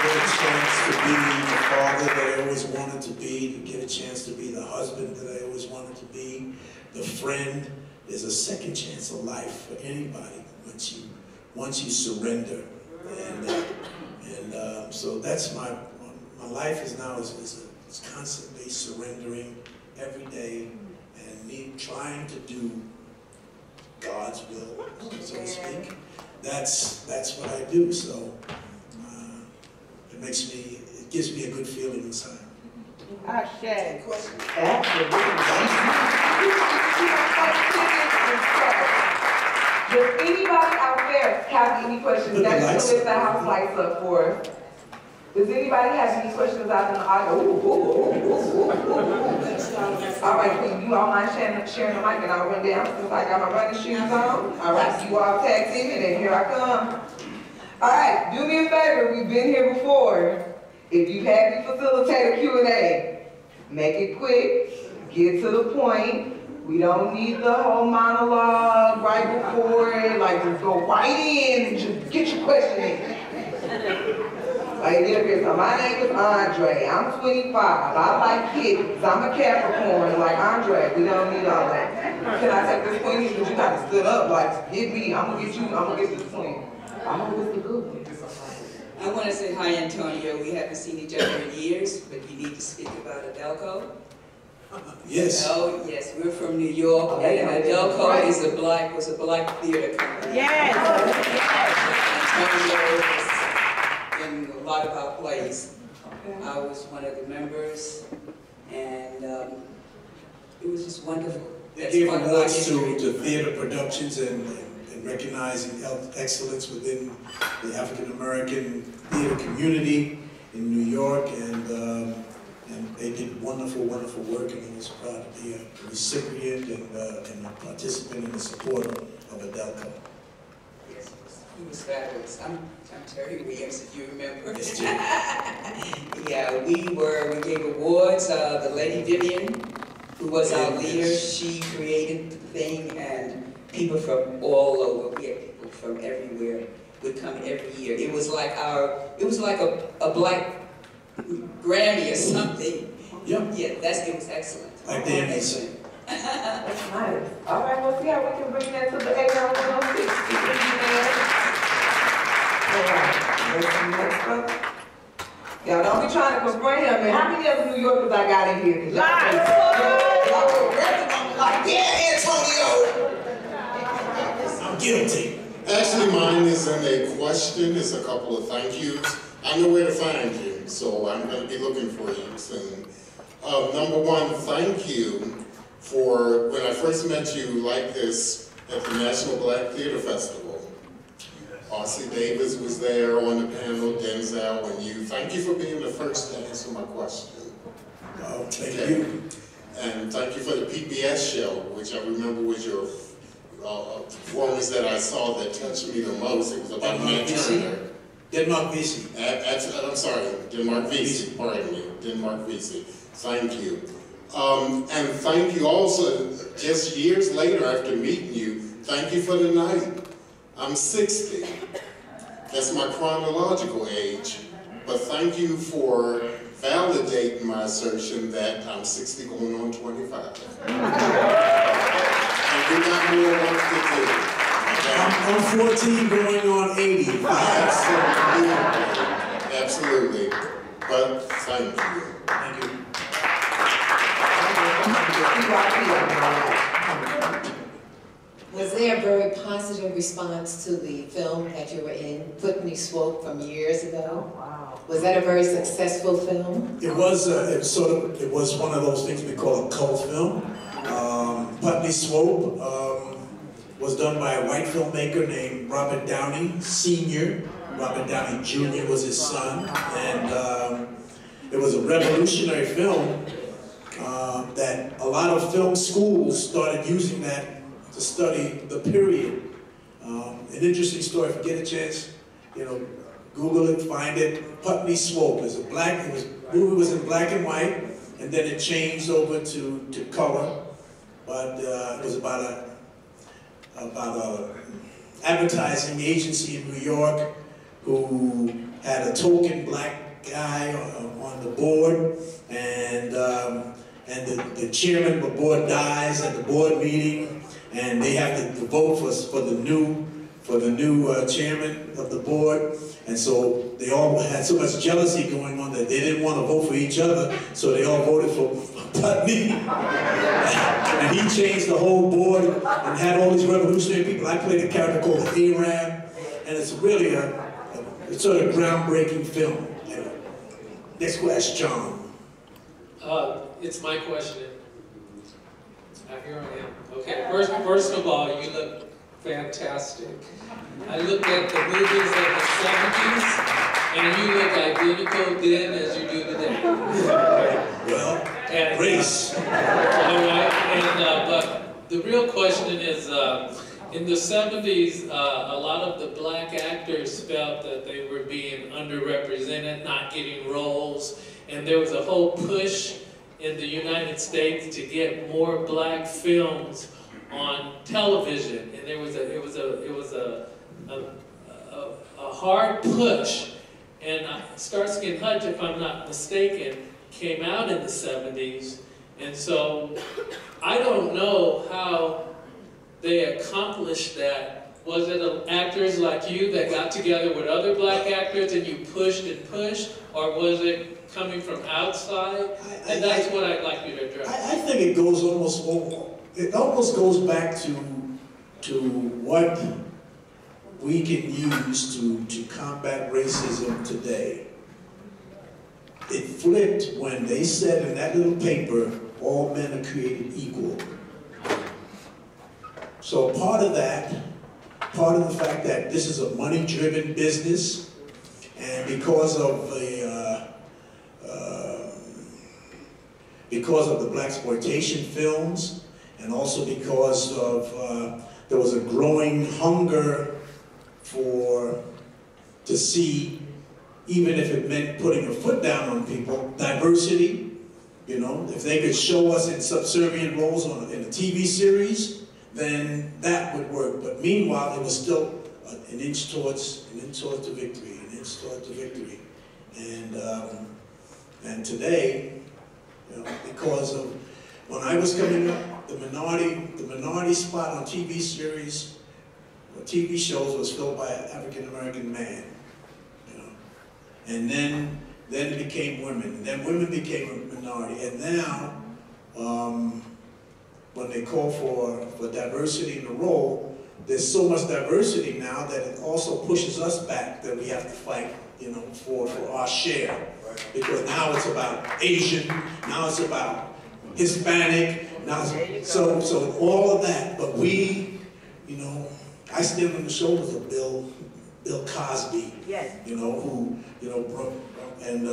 get a chance to be the father that I always wanted to be, to get a chance to be the husband that I always wanted to be, the friend. There's a second chance of life for anybody once you surrender, and so that's my life is now is constantly surrendering every day, and me trying to do God's will, so to speak. That's what I do. So it gives me a good feeling inside. Absolutely. Does anybody out there have any questions? That's the house lights up for us. Does anybody have any questions out in the audience? All right, please, you all mind sharing the mic and I'll run down since I got my running shoes on. All right, you all tag team it and here I come. All right, do me a favor, we've been here before. If you have me facilitate a Q&A, make it quick, get to the point. We don't need the whole monologue right before it, like just go right in and just get your question in. Like, so my name is Andre, I'm 25, I like kids, I'm a Capricorn, like Andre, we don't need all that. Can I take this queen? Because you got to stood up, like, get me, I'm gonna get this queen. I'm gonna get the good one. I want to say hi, Antonio. We haven't seen each other in years, but you need to speak about Adelco. Yes. Oh, yes. We're from New York, and Adelco was a black theater company. Yes. Antonio was in a lot of our plays. I was one of the members, and it was just wonderful. They gave awards to theater productions and recognizing excellence within the African American theater community in New York, and they did wonderful, wonderful work, and I was proud to be a recipient and a participant in the support of Adelco. Yes, he was fabulous. I'm Terry Williams, if you remember. Yes, yeah, we gave awards. The Lady Vivian, who was our leader, she created the thing, and people from all over, we had people from everywhere, would come every year. It was like a black Grammy or something. Yeah. Yeah, it was excellent. Like the Emmys. That's nice. All right, we'll see how we can bring that to the 8-106. All right, next up. Y'all don't be trying to confront him, man. How many other New Yorkers I got in here? Y'all go like, yeah, Antonio. I'm guilty. Actually, mine isn't a question, it's a couple of thank yous. I know where to find you, so I'm going to be looking for you soon. Number one, thank you for when I first met you like this at the National Black Theater Festival. Ossie Davis was there on the panel, Denzel and you. Thank you for being the first to answer my question. Thank you. And thank you for the PBS show, which I remember was your performance that I saw that touched me the most. It was about Nat Turner. Denmark Vesey. I'm sorry, Denmark Vesey, pardon me, Denmark Vesey. Thank you. And thank you also, just years later after meeting you, thank you for the night. I'm 60. That's my chronological age. But thank you for validating my assertion that I'm 60 going on 25. And we got more work to do. I'm 14 going on 80. Absolutely. Absolutely. But thank you. Thank you. Was there a very positive response to the film that you were in, Put Me Swope, from years ago? Oh, wow. Was that a very successful film? It was. It was one of those things we call a cult film. Putney Swope was done by a white filmmaker named Robert Downey Sr. Robert Downey Jr. was his son, and it was a revolutionary film that a lot of film schools started using that to study the period. An interesting story. If you get a chance, Google it, find it. Putney Swope is movie was in black and white, and then it changed over to color. But it was about a advertising agency in New York who had a token black guy on the board, and the chairman of the board dies at the board meeting, and they have to vote for the new chairman of the board. And so they all had so much jealousy going on that they didn't want to vote for each other, so they all voted for Putney. And he changed the whole board and had all these revolutionary people. I played a character called Arab, and it's really a sort of groundbreaking film. Next question, John. It's my question. Here I am. Okay, first of all, you look fantastic. I looked at the movies of the 70s, and you look identical then as you do today. Well, race. All right, and but the real question is, in the 70s, a lot of the black actors felt that they were being underrepresented, not getting roles, and there was a whole push in the United States to get more black films on television, and it was a hard push. And Starsky and Hutch, if I'm not mistaken, came out in the 70s, and so I don't know how they accomplished that. Was it actors like you that got together with other black actors and you pushed and pushed, or was it coming from outside? And that's what I'd like you to address. I think it goes almost goes back to what we can use to combat racism today. It flipped when they said in that little paper, all men are created equal. So part of the fact that this is a money-driven business, and because of the Blaxploitation films, and also because of there was a growing hunger to see, even if it meant putting a foot down on people, diversity. If they could show us in subservient roles in a TV series, then that would work. But meanwhile, it was still an inch towards the victory, And today, because of when I was coming up, the minority spot on TV series or TV shows was filled by an African American man. And then it became women, and then women became a minority, and now when they call for diversity in the role, there's so much diversity now that it also pushes us back, that we have to fight, for our share. Because now it's about Asian, now it's about Hispanic, so all of that. But we, I stand on the shoulders of Bill Cosby, yes. Who broke, and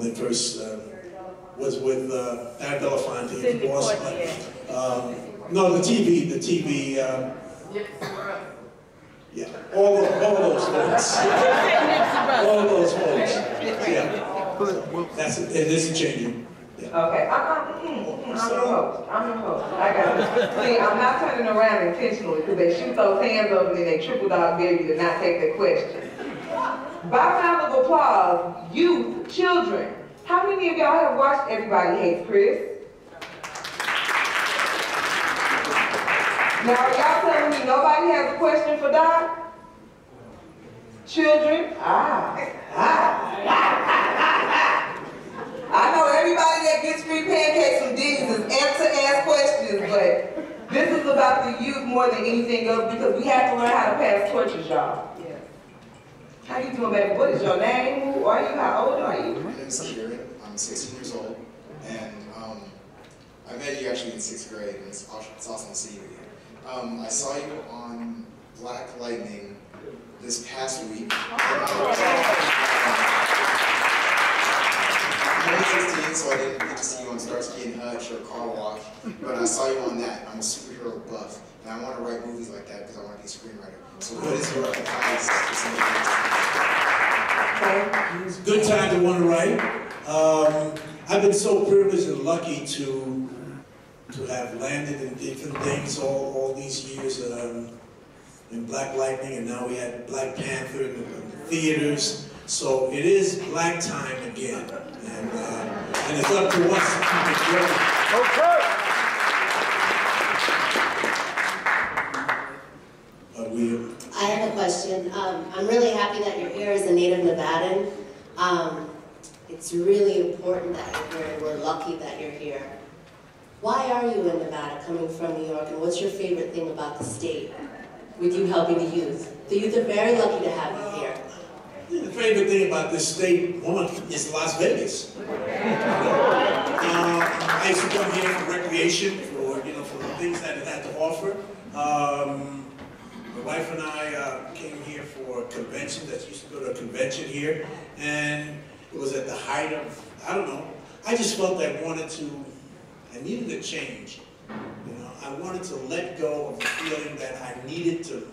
the first was with Dianna Belafonte, of course. No, the TV, yeah, all those folks. All those folks. Yeah. That's it. It isn't changing. Yeah. Okay, I'm the host. I'm the host. I got it. See, I'm not turning around intentionally because they shoot those hands over and they triple dog dare you to not take their question. By round of applause, youth, children, how many of y'all have watched Everybody Hates Chris? Now, are y'all telling me nobody has a question for Doc? Children? I know everybody that gets free pancakes from D's is amped to ask questions, but this is about the youth more than anything else because we have to learn how to pass torches, y'all. How you doing, baby? What is your name? Who are you? How old are you? My name is Jared. I'm 16 years old, and I met you actually in 6th grade, and it's awesome to see you again. I saw you on Black Lightning this past week. I'm only 16, so I didn't get to see you on Starsky and Hutch or Car Wash, but I saw you on that. I'm a superhero buff, and I want to write movies like that because I want to be a screenwriter. So what is your advice for somebody? It's a good time to want to write. I've been so privileged and lucky to have landed in different things all these years in Black Lightning, and now we had Black Panther in the theaters. So it is Black time again, and it's up to us to keep it going. Okay. I have a question. I'm really happy that you're here as a native Nevadan. It's really important that you're here, and we're lucky that you're here. Why are you in Nevada, coming from New York, and what's your favorite thing about the state with you helping the youth? The youth are very lucky to have you here. The favorite thing about this state, one, is Las Vegas. I used to come here for recreation, for the things that it had to offer. My wife and I came here for a convention. That used to go to a convention here, and it was at the height of, I don't know. I just felt I needed a change. I wanted to let go of the feeling that I needed to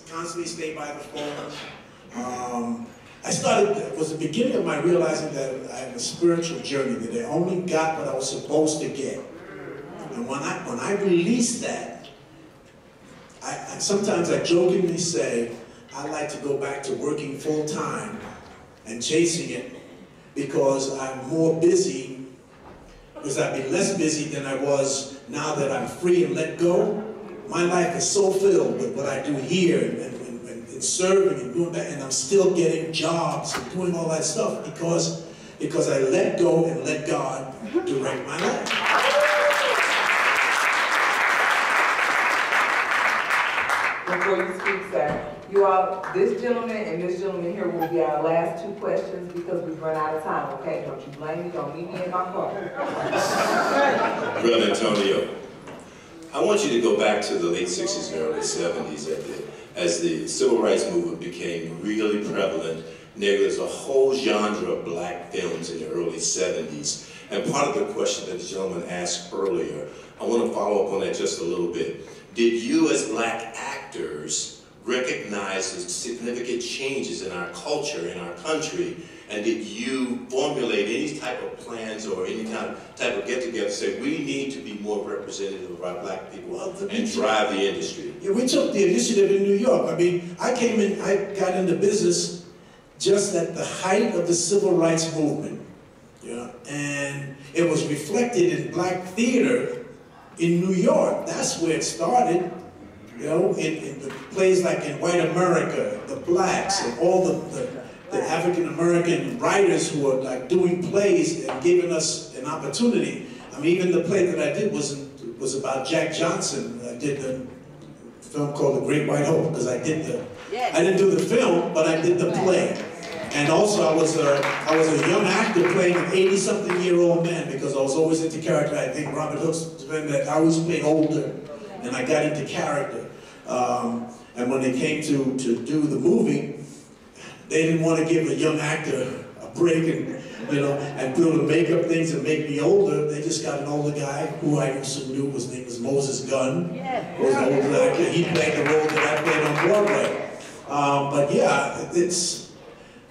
constantly stay by the phone. It was the beginning of my realizing that I had a spiritual journey, that I only got what I was supposed to get. And when I released that, sometimes I jokingly say, I like to go back to working full time and chasing it because I'm more busy, because I'd be less busy than I was now that I'm free and let go. My life is so filled with what I do here and serving and doing that, and I'm still getting jobs and doing all that stuff because I let go and let God direct my life. Before you speak, sir, you all, this gentleman and this gentleman here will be our last 2 questions because we've run out of time, okay? Don't you blame me, don't leave me in my car. Brother Antonio, I want you to go back to the late 60s and early 70s as the civil rights movement became really prevalent. There was a whole genre of black films in the early 70s. And part of the question that the gentleman asked earlier, I want to follow up on that just a little bit. Did you as black actors recognize the significant changes in our culture, in our country, and did you formulate any type of plans or any type of get-together to say we need to be more representative of our black people and drive the industry? Yeah, we took the initiative in New York. I mean, I got into business just at the height of the civil rights movement, and it was reflected in black theater in New York. That's where it started. In the plays like in White America, the blacks, and all the African-American writers who were like doing plays and giving us an opportunity. I mean, even the play that I did was about Jack Johnson. I did the film called The Great White Hope because I didn't do the film, but I did the play. And also I was a young actor playing an 80-something-year-old man because I was always into character. I think Robert Hooks, I always played older, and I got into character. And when they came to do the movie, they didn't want to give a young actor a break, and you know, and do the makeup things and make me older. They just got an older guy who I also knew, his name was Moses Gunn. Who was an older actor. He played the role that I played on Broadway. But yeah, it's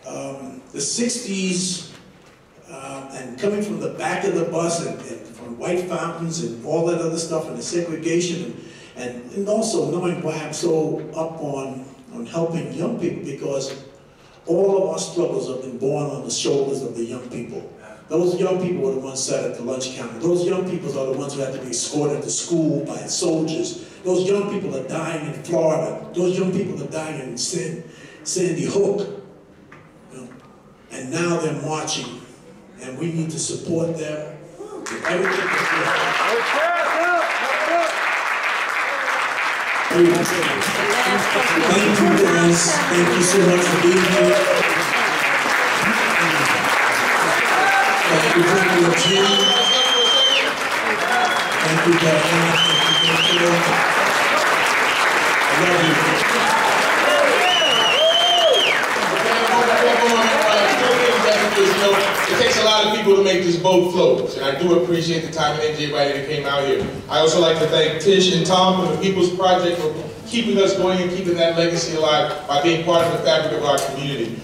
the 60s and coming from the back of the bus and from White Fountains and all that other stuff and the segregation and also knowing why I'm so up on helping young people, because all of our struggles have been born on the shoulders of the young people. Those young people are the ones sat at the lunch counter. Those young people are the ones who had to be escorted to school by soldiers. Those young people are dying in Florida. Those young people are dying in Sandy Hook. You know? And now they're marching, and we need to support them with everything that we have. Thank you guys. Thank you so much for being here. Thank you, Franklyn G. Thank you, Dianna. Thank you, I love you. It takes a lot of people to make this boat float, and I do appreciate the time and energy everybody that came out here. I also like to thank Tish and Tom from the People's Project for keeping us going and keeping that legacy alive by being part of the fabric of our community.